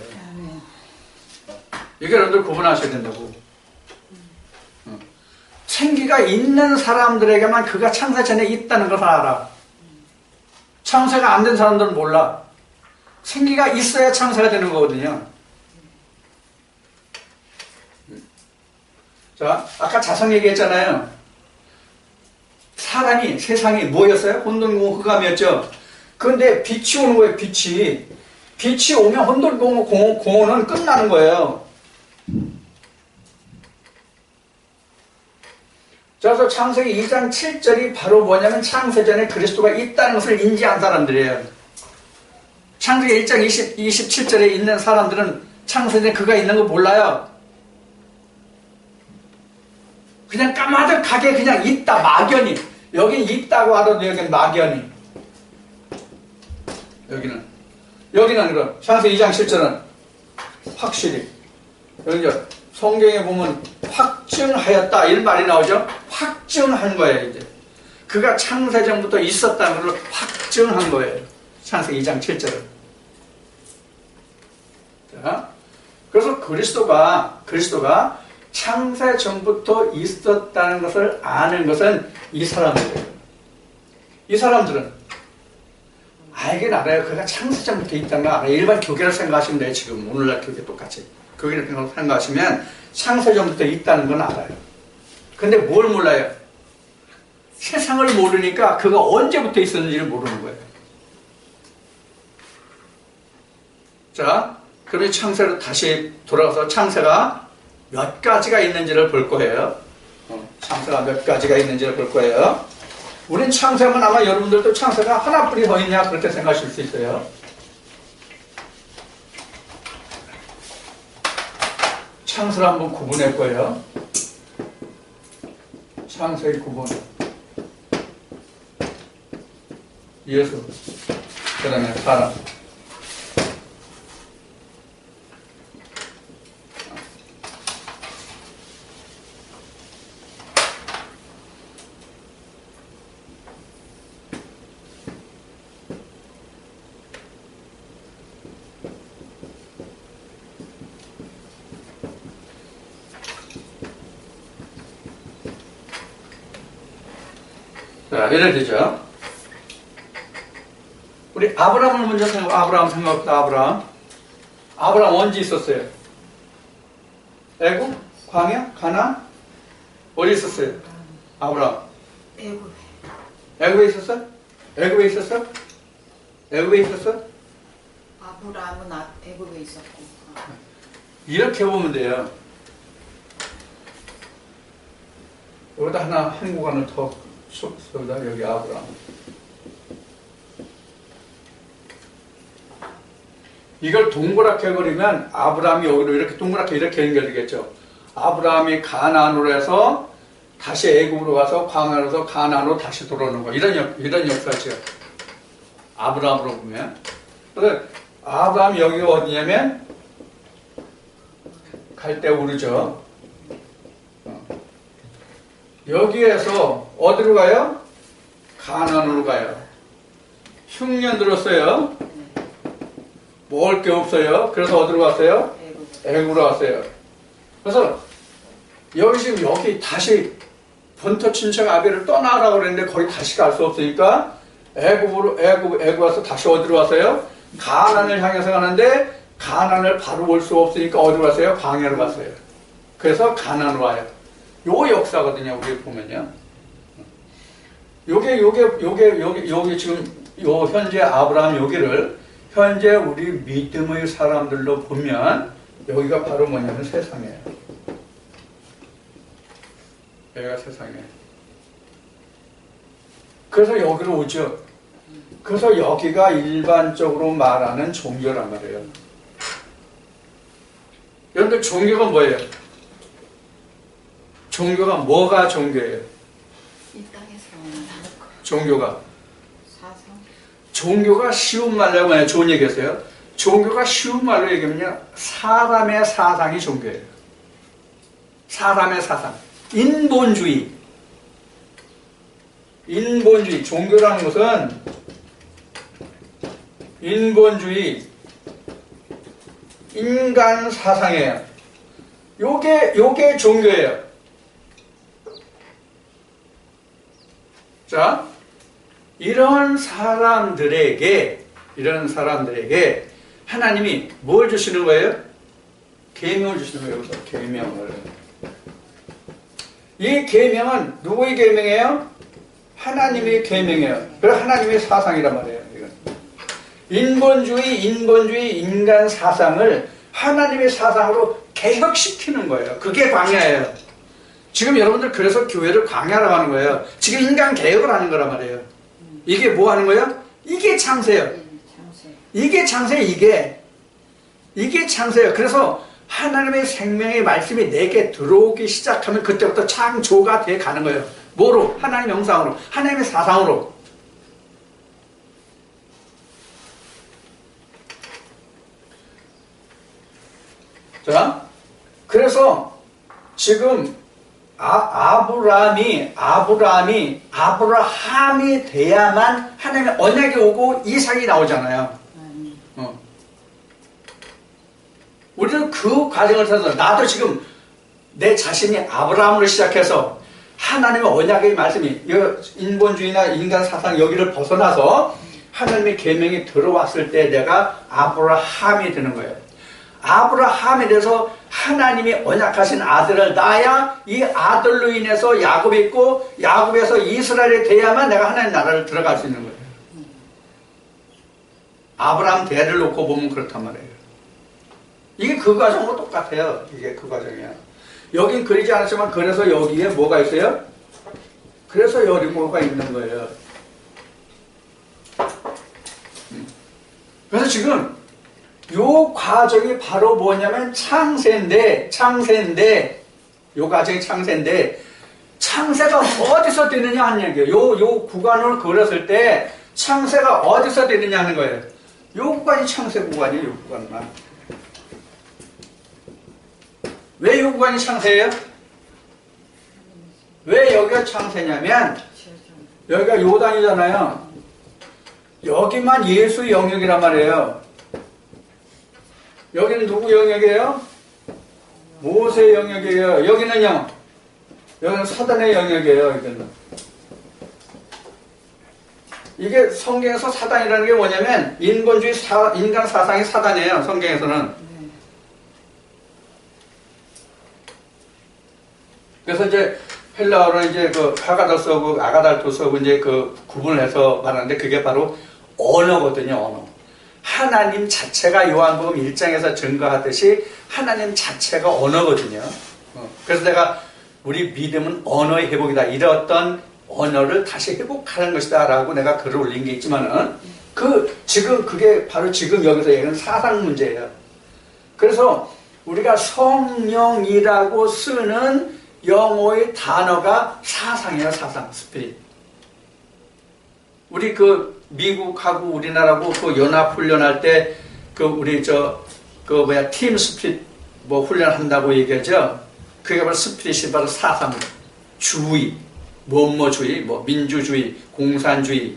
Speaker 1: 이게 여러분들 구분하셔야 된다고. 생기가 있는 사람들에게만 그가 창세 전에 있다는 것을 알아. 창세가 안 된 사람들은 몰라. 생기가 있어야 창세가 되는 거거든요. 자, 아까 자성 얘기했잖아요. 사람이, 세상이 뭐였어요? 혼돈공허 흑암이었죠. 그런데 빛이 오는 거예요, 빛이. 빛이 오면 혼돈공허는 끝나는 거예요. 그래서 창세기 2장 7절이 바로 뭐냐면 창세전에 그리스도가 있다는 것을 인지한 사람들이에요. 창세기 1장 27절에 있는 사람들은 창세전에 그가 있는 거 몰라요. 그냥 까마득하게 그냥 있다, 막연히. 여긴 있다고 하더라도 여기는 막연히. 여기는 그럼 창세기 2장 7절은 확실히. 여기 이제 성경에 보면 확증하였다 이런 말이 나오죠. 확증한 거예요. 이제 그가 창세전부터 있었다는 걸 확증한 거예요. 창세기 2장 7절은. 자, 그래서 그리스도가 창세전부터 있었다는 것을 아는 것은 이 사람들이에요. 이 사람들은 알긴 알아요. 그가 창세전부터 있다는 거 알아요. 일반 교계를 생각하시면 돼요. 지금 오늘날 교계 똑같이. 교계를 생각하시면 창세전부터 있다는 건 알아요. 근데 뭘 몰라요? 세상을 모르니까 그가 언제부터 있었는지를 모르는 거예요. 자, 그러면 창세로 다시 돌아가서 창세가 몇 가지가 있는지를 볼 거예요. 창세가 몇 가지가 있는지를 볼 거예요. 우린 창세하면 아마 여러분들도 창세가 하나뿐이 더 있냐 그렇게 생각하실 수 있어요. 창세를 한번 구분할 거예요. 창세의 구분. 예수, 그 다음에 사람. 자, 예를 들죠. 우리 아브라함을 먼저 생각합시다. 아브라함 언제 있었어요? 애굽? 광야? 가나안? 어디 있었어요? 아브라함. 애굽에 있었어? 애굽에 있었어? 애굽에 있었어?
Speaker 2: 아브라함은 애굽에 있었고.
Speaker 1: 이렇게 보면 돼요. 여기다 하나 한 구간을 더 쏟다. 여기 아브라함. 이걸 동그랗게 해버리면 아브라함이 여기로 이렇게 동그랗게 이렇게 연결되겠죠. 아브라함이 가나안으로 해서 다시 애굽으로 가서 광야로서 가나안으로 다시 돌아오는 거. 이런 역사죠. 아브라함으로 보면. 그래서 아브라함이 여기가 어디냐면 갈대우르죠. 여기에서 어디로 가요? 가나안으로 가요. 흉년 들었어요. 먹을 게 없어요. 그래서 어디로 갔어요? 애굽으로 갔어요. 그래서 여기 다시 본토 친척 아벨을 떠나라고 그랬는데 거기 다시 갈 수 없으니까 애굽 와서 다시 어디로 왔어요? 가나안을 향해서 가는데 가나안을 바로 올 수 없으니까 어디로 갔어요? 광야로 갔어요. 그래서 가나안으로 와요. 요 역사거든요. 우리 보면요. 요게 지금 요 현재 아브라함 여기를 현재 우리 믿음의 사람들로 보면 여기가 바로 뭐냐면 세상이에요. 여기가 세상이에요. 그래서 여기로 오죠. 그래서 여기가 일반적으로 말하는 종교란 말이에요. 여러분들 종교가 뭐예요? 종교가 뭐가 종교예요?
Speaker 2: 이 땅에서 오는
Speaker 1: 종교가.
Speaker 2: 사상.
Speaker 1: 종교가 쉬운 말로 하면 좋은 얘기했어요. 종교가 쉬운 말로 얘기하면요. 사람의 사상이 종교예요. 사람의 사상. 인본주의. 인본주의. 종교라는 것은 인본주의. 인간 사상이에요. 요게 종교예요. 자, 이런 사람들에게 하나님이 뭘 주시는 거예요? 계명을 주시는 거예요. 여기서 계명을. 이 계명은 누구의 계명이에요? 하나님의 계명이에요. 그래서 하나님의 사상이란 말이에요. 인본주의, 인간 사상을 하나님의 사상으로 개혁시키는 거예요. 그게 광야예요. 지금 여러분들 그래서 교회를 광야라고 하는 거예요. 지금 인간 개혁을 하는 거란 말이에요. 이게 뭐 하는 거예요? 이게 창세예요. 이게 창세예요. 이게 창세예요. 그래서 하나님의 생명의 말씀이 내게 들어오기 시작하면 그때부터 창조가 돼 가는 거예요. 뭐로? 하나님의 형상으로, 하나님의 사상으로. 자, 그래서 지금 아브라함이 돼야만 하나님의 언약이 오고 이삭이 나오잖아요. 우리는 그 과정을 타서 나도 지금 내 자신이 아브라함으로 시작해서 하나님의 언약의 말씀이 인본주의나 인간 사상 여기를 벗어나서 하나님의 계명이 들어왔을 때 내가 아브라함이 되는 거예요. 아브라함에 대해서 하나님이 언약하신 아들을 낳아야 이 아들로 인해서 야곱이 있고 야곱에서 이스라엘이 돼야만 내가 하나님 나라를 들어갈 수 있는 거예요. 아브라함 대를 놓고 보면 그렇단 말이에요. 이게 그 과정과 똑같아요. 이게 그 과정이야. 여긴 그리지 않았지만 그래서 여기에 뭐가 있어요? 그래서 여리고가 있는 거예요. 그래서 지금 요 과정이 바로 뭐냐면 창세인데 요 과정이 창세인데 창세가 어디서 되느냐 하는 얘기예요. 요 구간을 그렸을 때 창세가 어디서 되느냐 하는 거예요. 요 구간이 창세 구간이에요. 요 구간만. 왜 요 구간이 창세예요? 왜 여기가 창세냐면 여기가 요단이잖아요. 여기만 예수 영역이란 말이에요. 여기는 누구 영역이에요? 모세 영역이에요. 여기는요? 여기는 사단의 영역이에요. 여기는. 이게 성경에서 사단이라는 게 뭐냐면 인본주의 인간 사상이 사단이에요. 성경에서는. 그래서 이제 헬라어로 이제 그 하가더스하고 아가달토스하고 이제 그 구분을 해서 말하는데 그게 바로 언어거든요. 언어. 하나님 자체가 요한복음 1장에서 증거하듯이 하나님 자체가 언어거든요. 그래서 내가 우리 믿음은 언어의 회복이다. 이런 언어를 다시 회복하는 것이다 라고 내가 글을 올린 게 있지만은 지금 그게 바로 지금 여기서 얘기하는 사상 문제예요. 그래서 우리가 성령이라고 쓰는 영어의 단어가 사상이에요. 사상, 스피릿. 우리 미국하고 우리나라하고 연합 훈련할 때 우리 팀 스피릿 훈련한다고 얘기하죠. 그게 바로 스피릿이 바로 사상, 주의, 뭐뭐주의, 민주주의, 공산주의,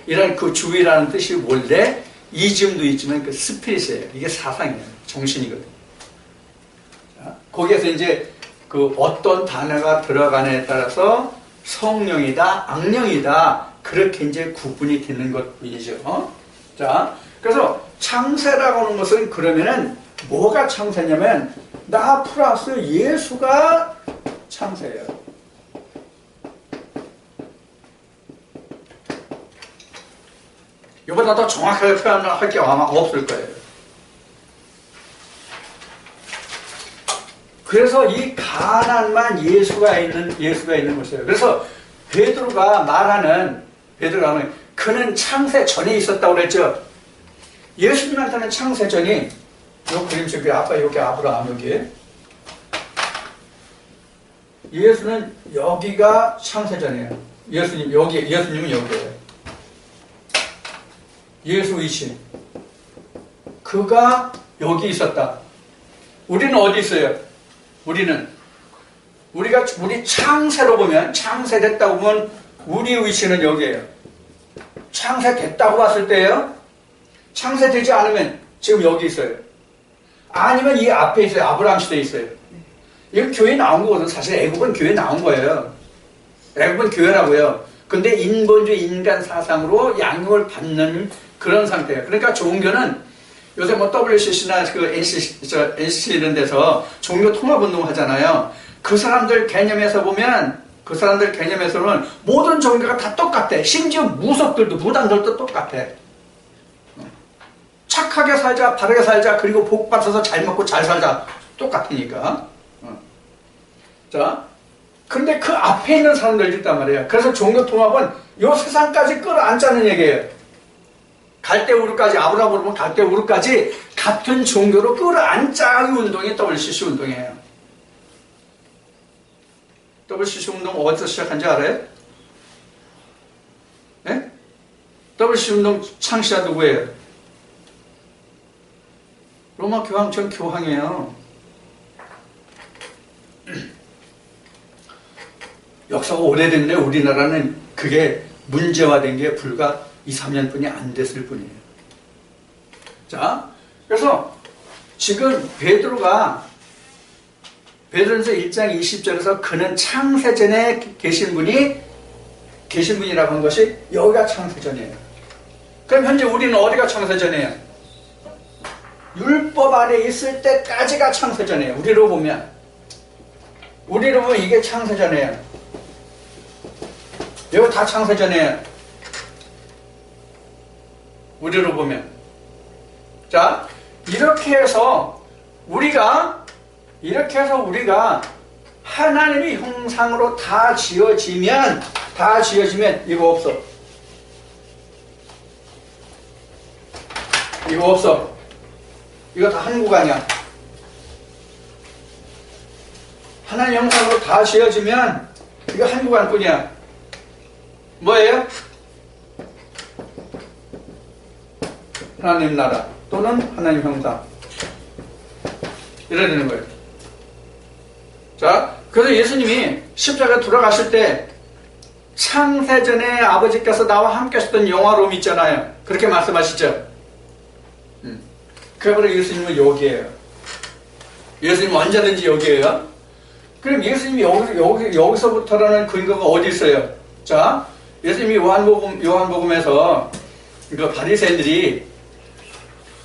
Speaker 1: 이런 그 주의라는 뜻이 원래 이즘도 있지만 그 스피릿이에요. 이게 사상이에요. 정신이거든요. 자, 거기에서 이제 어떤 단어가 들어가냐에 따라서 성령이다, 악령이다, 그렇게 이제 구분이 되는 것 뿐이죠. 자, 그래서 창세라고 하는 것은 그러면은 뭐가 창세냐면 나 플러스 예수가 창세예요. 이보다 더 정확하게 표현할 게 아마 없을 거예요. 그래서 이 가난만 예수가 있는 것이에요. 그래서 베드로가 말하는 그는 창세 전에 있었다고 그랬죠. 예수님한테는 창세 전이 요 그림 속에 아빠 여기 아브라함 여기 예수는 여기가 창세 전이에요. 예수님은 여기에요. 예수 위치 그가 여기 있었다. 우리는 어디 있어요? 우리 창세로 보면 창세됐다고 보면 우리 위치는 여기에요. 창세됐다고 봤을 때요. 창세되지 않으면 지금 여기 있어요. 아니면 이 앞에 있어요. 아브라함 시대에 있어요. 이거 교회 나온 거거든. 사실 애굽은 교회 나온 거예요. 애굽은 교회라고요. 근데 인본주의 인간 사상으로 양육을 받는 그런 상태예요. 그러니까 종교는 요새 뭐 WCC나 그 NCC 이런 데서 종교 통합 운동 하잖아요. 그 사람들 개념에서는 모든 종교가 다 똑같아. 심지어 무속들도 무당들도 똑같아. 착하게 살자, 바르게 살자, 그리고 복 받아서 잘 먹고 잘 살자. 똑같으니까. 자, 근데 그 앞에 있는 사람들이 있단 말이에요. 그래서 종교 통합은 요 세상까지 끌어안자는 얘기예요. 갈대우르까지, 아브라함으로 보면 갈대우르까지 같은 종교로 끌어안자의 운동이 WCC 운동이에요. WCC 운동 어디서 시작한지 알아요? 네? WCC 운동 창시자 누구예요? 로마 교황 전 교황이에요. 역사가 오래됐는데 우리나라는 그게 문제화된 게 불과 2, 3년뿐이 안 됐을 뿐이에요. 자, 그래서 지금 베드로전서 1장 20절에서 그는 창세전에 계신 분이라고 한 것이 여기가 창세전이에요. 그럼 현재 우리는 어디가 창세전이에요? 율법 아래 있을 때까지가 창세전이에요. 우리로 보면 이게 창세전이에요. 이거 다 창세전이에요. 우리로 보면. 자, 이렇게 해서 우리가 하나님의 형상으로 다 지어지면 이거 없어. 이거 다 한 구간이야. 하나님 형상으로 다 지어지면 이거 한 구간뿐이야. 뭐예요? 하나님 나라 또는 하나님 형상. 이래야 되는 거예요. 자, 그래서 예수님이 십자가에 돌아가실 때 창세전에 아버지께서 나와 함께 하셨던 영화로움 있잖아요. 그렇게 말씀하시죠. 그래서 예수님은 여기에요. 예수님은 언제든지 여기에요. 그럼 예수님이 여기서부터라는 근거가 어디 있어요? 자, 예수님이 요한복음에서 그 바리새인들이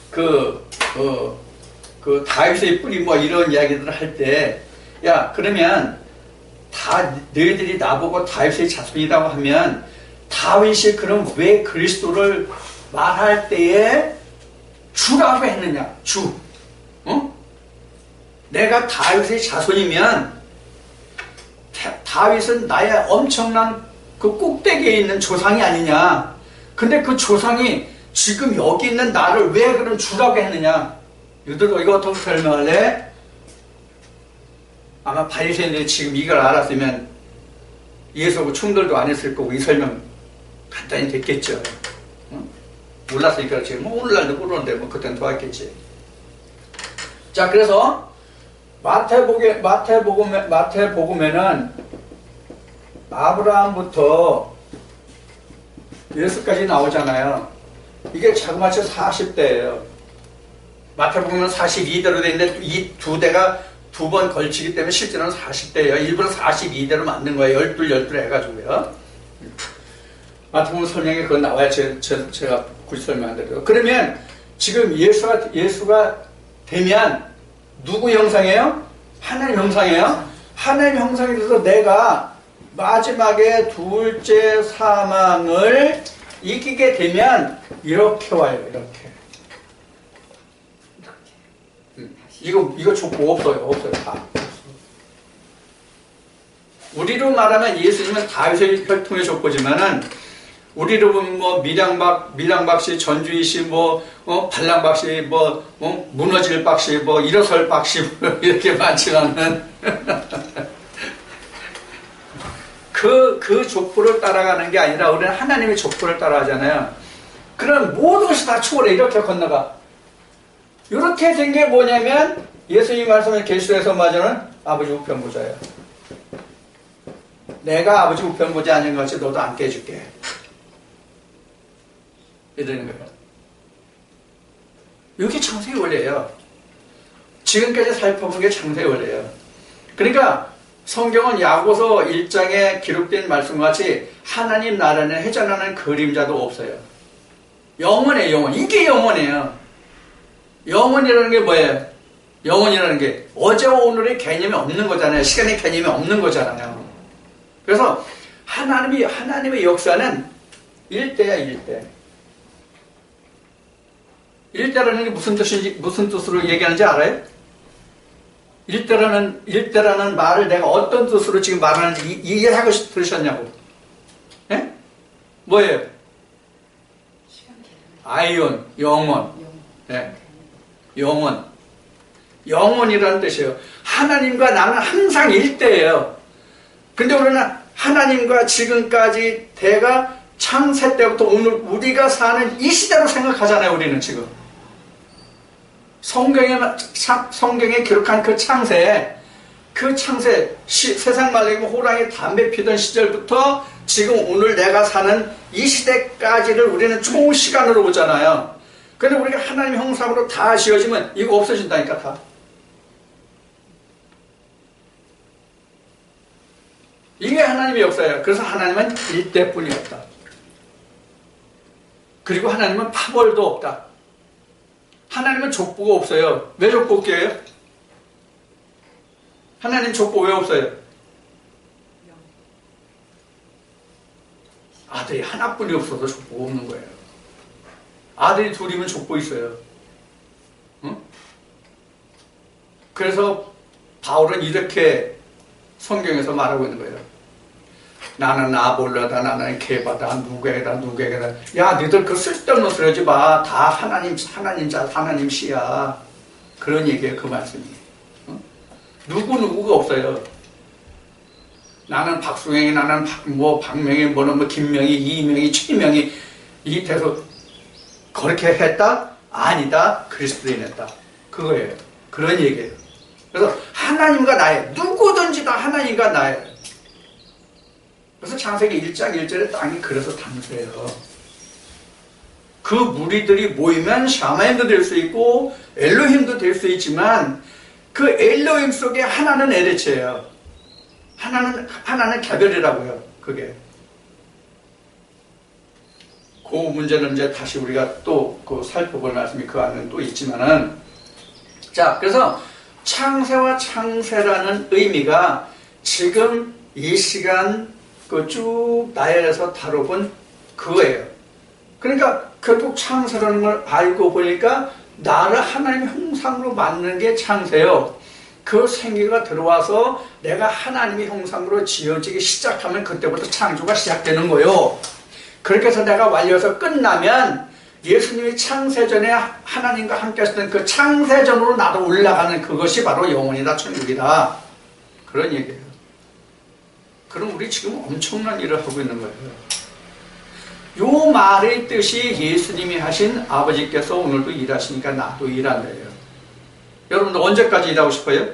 Speaker 1: 그 다윗의 뿌리 뭐 이런 이야기들을 할 때, 야, 그러면 너희들이 나보고 다윗의 자손이라고 하면 다윗이 그럼 왜 그리스도를 말할 때에 주라고 했느냐? 주. 내가 다윗의 자손이면 다윗은 나의 엄청난 그 꼭대기에 있는 조상이 아니냐? 근데 그 조상이 지금 여기 있는 나를 왜 그럼 주라고 했느냐? 이거 어떻게 설명할래? 아마 바리새인들이 지금 이걸 알았으면 예수하고 충돌도 안 했을 거고 이 설명 간단히 됐겠죠. 몰랐으니까 지금 오늘날도 모르는데 그때는 더 했겠지. 자, 그래서 마태복음에는 아브라함부터 예수까지 나오잖아요. 이게 자그마치 40대예요. 마태복음은 42대로 되어 있는데 이 두 대가 두 번 걸치기 때문에 실제로는 40대예요. 일부러 42대로 만든 거예요. 12 해가지고요. 마태복음 설명에 그건 나와야 제가 굳이 설명 안 드려요. 그러면 지금 예수가 되면 누구 형상이에요? 하나님 형상이에요? 하나님 형상이 돼서 내가 마지막에 둘째 사망을 이기게 되면 이렇게 와요. 이렇게. 이거 족보 없어요. 다. 우리로 말하면 예수님은 다윗의 혈통의 족보지만은 우리로 보면 뭐 밀양박 씨, 전주희 씨, 발랑박 씨, 무너질 박 씨, 일어설 박 씨 이렇게 많지만은 그 족보를 따라가는 게 아니라 우리는 하나님의 족보를 따라가잖아요. 그럼 모든 것이 다 초월해 이렇게 건너가. 이렇게 된 게 뭐냐면 예수님 말씀을 계시록에서 말하는 아버지 우편 보좌예요. 내가 아버지 우편 보좌 아닌 것 같이 너도 안 깨줄게. 이러는 거예요. 이게 창세의 원리예요. 지금까지 살펴본 게 창세의 원리예요. 그러니까 성경은 야고보서 1장에 기록된 말씀과 같이 하나님 나라는 회전하는 그림자도 없어요. 영원해요. 영원. 이게 영원해요. 영원이라는 게 뭐예요? 영원이라는 게 어제와 오늘의 개념이 없는 거잖아요. 시간의 개념이 없는 거잖아요. 그래서 하나님의 역사는 일대야, 일대. 일대라는 게 무슨 뜻으로 얘기하는지 알아요? 일대라는 말을 내가 어떤 뜻으로 지금 말하는지 이해하고 들으셨냐고. 예? 뭐예요? 아이온, 영원. 예. 영원. 영원이라는 뜻이에요. 하나님과 나는 항상 일대예요. 근데 우리는 하나님과 지금까지 대가 창세 때부터 오늘 우리가 사는 이 시대로 생각하잖아요. 우리는 지금. 성경에 기록한 그 창세, 세상 말리고 호랑이 담배 피던 시절부터 지금 오늘 내가 사는 이 시대까지를 우리는 총 시간으로 보잖아요. 근데 우리가 하나님의 형상으로 다 지어지면 이거 없어진다니까, 다. 이게 하나님의 역사예요. 그래서 하나님은 일대뿐이었다. 그리고 하나님은 파벌도 없다. 하나님은 족보가 없어요. 왜 족보 없게요? 하나님 족보 왜 없어요? 아들이 하나뿐이 없어서 족보가 없는 거예요. 아들이 둘이면 족보 있어요. 응? 그래서 바울은 이렇게 성경에서 말하고 있는 거예요. 나는 아볼라다, 나는 게바다, 누구에다. 야, 너희들 그 쓸데없는 소리 하지 마. 다 하나님 씨야. 그런 얘기예요, 그 말씀이. 어? 누구가 없어요. 나는 박수행이, 나는 박명이, 김명이, 이명이, 최명이, 이 대서 그렇게 했다? 아니다. 그리스도인 했다. 그거예요. 그런 얘기예요. 그래서 하나님과 나의, 누구든지 다 하나님과 나의. 그래서 창세기 1장 1절에 땅이 그래서 담수해요. 그 무리들이 모이면 샤마임도 될 수 있고 엘로힘도 될 수 있지만 그 엘로힘 속에 하나는 에레체예요. 하나는 개별이라고요. 그게. 그 문제는 이제 다시 우리가 또 살펴볼 말씀이 그 안에는 또 있지만은, 자, 그래서 창세와 창세라는 의미가 지금 이 시간 쭉 나열해서 다뤄본 그거예요. 그러니까 결국 창세라는 걸 알고 보니까 나를 하나님의 형상으로 만드는 게 창세요. 그 생기가 들어와서 내가 하나님의 형상으로 지어지기 시작하면 그때부터 창조가 시작되는 거예요. 그렇게 해서 내가 완료해서 끝나면 예수님이 창세전에 하나님과 함께 하셨던 그 창세전으로 나도 올라가는 그것이 바로 영원이다, 천국이다. 그런 얘기예요. 그럼 우리 지금 엄청난 일을 하고 있는 거예요. 요 말의 뜻이 예수님이 하신 아버지께서 오늘도 일하시니까 나도 일한다예요. 여러분들 언제까지 일하고 싶어요?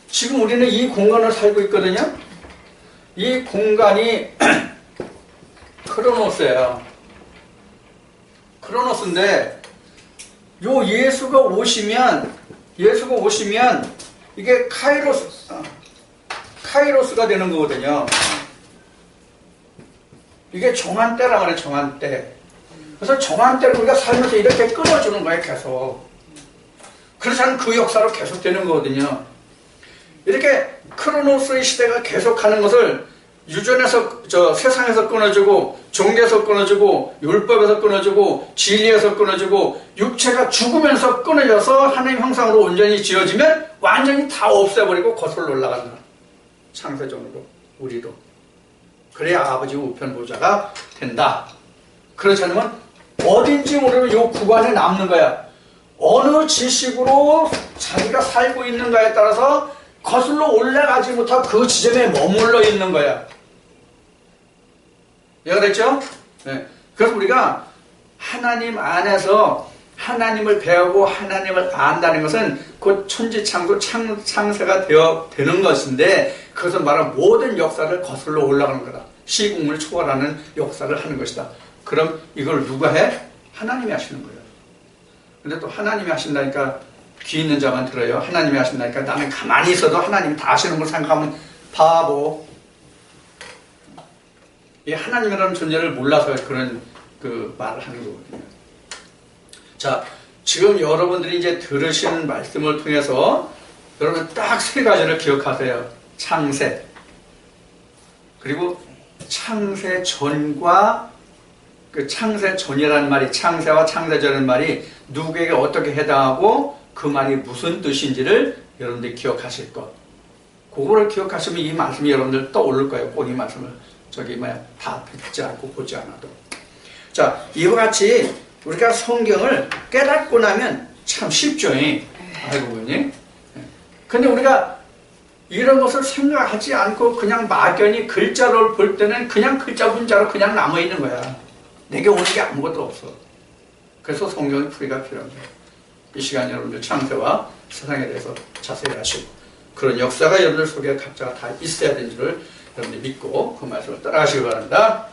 Speaker 1: 지금 우리는 이 공간을 살고 있거든요. 이 공간이 크로노스예요. 크로노스인데 요 예수가 오시면 이게 카이로스가 되는 거거든요. 이게 정한때라 말이에요. 정한때. 그래서 정한때를 우리가 살면서 이렇게 끊어주는 거예요. 계속. 그래서 그 역사로 계속 되는 거거든요. 이렇게 크로노스의 시대가 계속하는 것을 유전에서 세상에서 끊어지고 종교에서 끊어지고 율법에서 끊어지고 진리에서 끊어지고 육체가 죽으면서 끊어져서 하나님 형상으로 온전히 지어지면 완전히 다 없애버리고 거슬러 올라간다. 창세전으로 우리도. 그래야 아버지 우편 보좌가 된다. 그렇지 않으면 어딘지 모르면 요 구간에 남는 거야. 어느 지식으로 자기가 살고 있는가에 따라서 거슬러 올라가지 못하고 그 지점에 머물러 있는 거야. 이해가 됐죠? 네. 그래서 우리가 하나님 안에서 하나님을 배우고 하나님을 안다는 것은 곧 천지창조 창세가 되는 것인데 그것은 말하는 모든 역사를 거슬러 올라가는 거다. 시국을 초월하는 역사를 하는 것이다. 그럼 이걸 누가 해? 하나님이 하시는 거예요. 근데 또 하나님이 하신다니까 귀 있는 자만 들어요. 하나님이 하신다니까 나는 가만히 있어도 하나님이 다 하시는 걸 생각하면 바보. 이 하나님이라는 존재를 몰라서 그런 그 말을 하는 거거든요. 자, 지금 여러분들이 이제 들으시는 말씀을 통해서 여러분 딱 세 가지를 기억하세요. 창세. 그리고 창세 전과 그 창세 전이라는 말이 창세와 창세 전이라는 말이 누구에게 어떻게 해당하고 그 말이 무슨 뜻인지를 여러분들이 기억하실 것. 그거를 기억하시면 이 말씀이 여러분들 떠오를 거예요. 꼭 이 말씀을 다 듣지 않고 보지 않아도. 자, 이와 같이 우리가 성경을 깨닫고 나면 참 쉽죠. 알고 보니. 근데 우리가 이런 것을 생각하지 않고 그냥 막연히 글자를 볼 때는 그냥 글자 문자로 그냥 남아있는 거야. 내게 오는 게 아무것도 없어. 그래서 성경의 풀이가 필요합니다. 이 시간 여러분들 창세와 세상에 대해서 자세히 아시고 그런 역사가 여러분들 속에 각자가 다 있어야 되는 줄을 여러분들이 믿고 그 말씀을 따라가시기 바랍니다.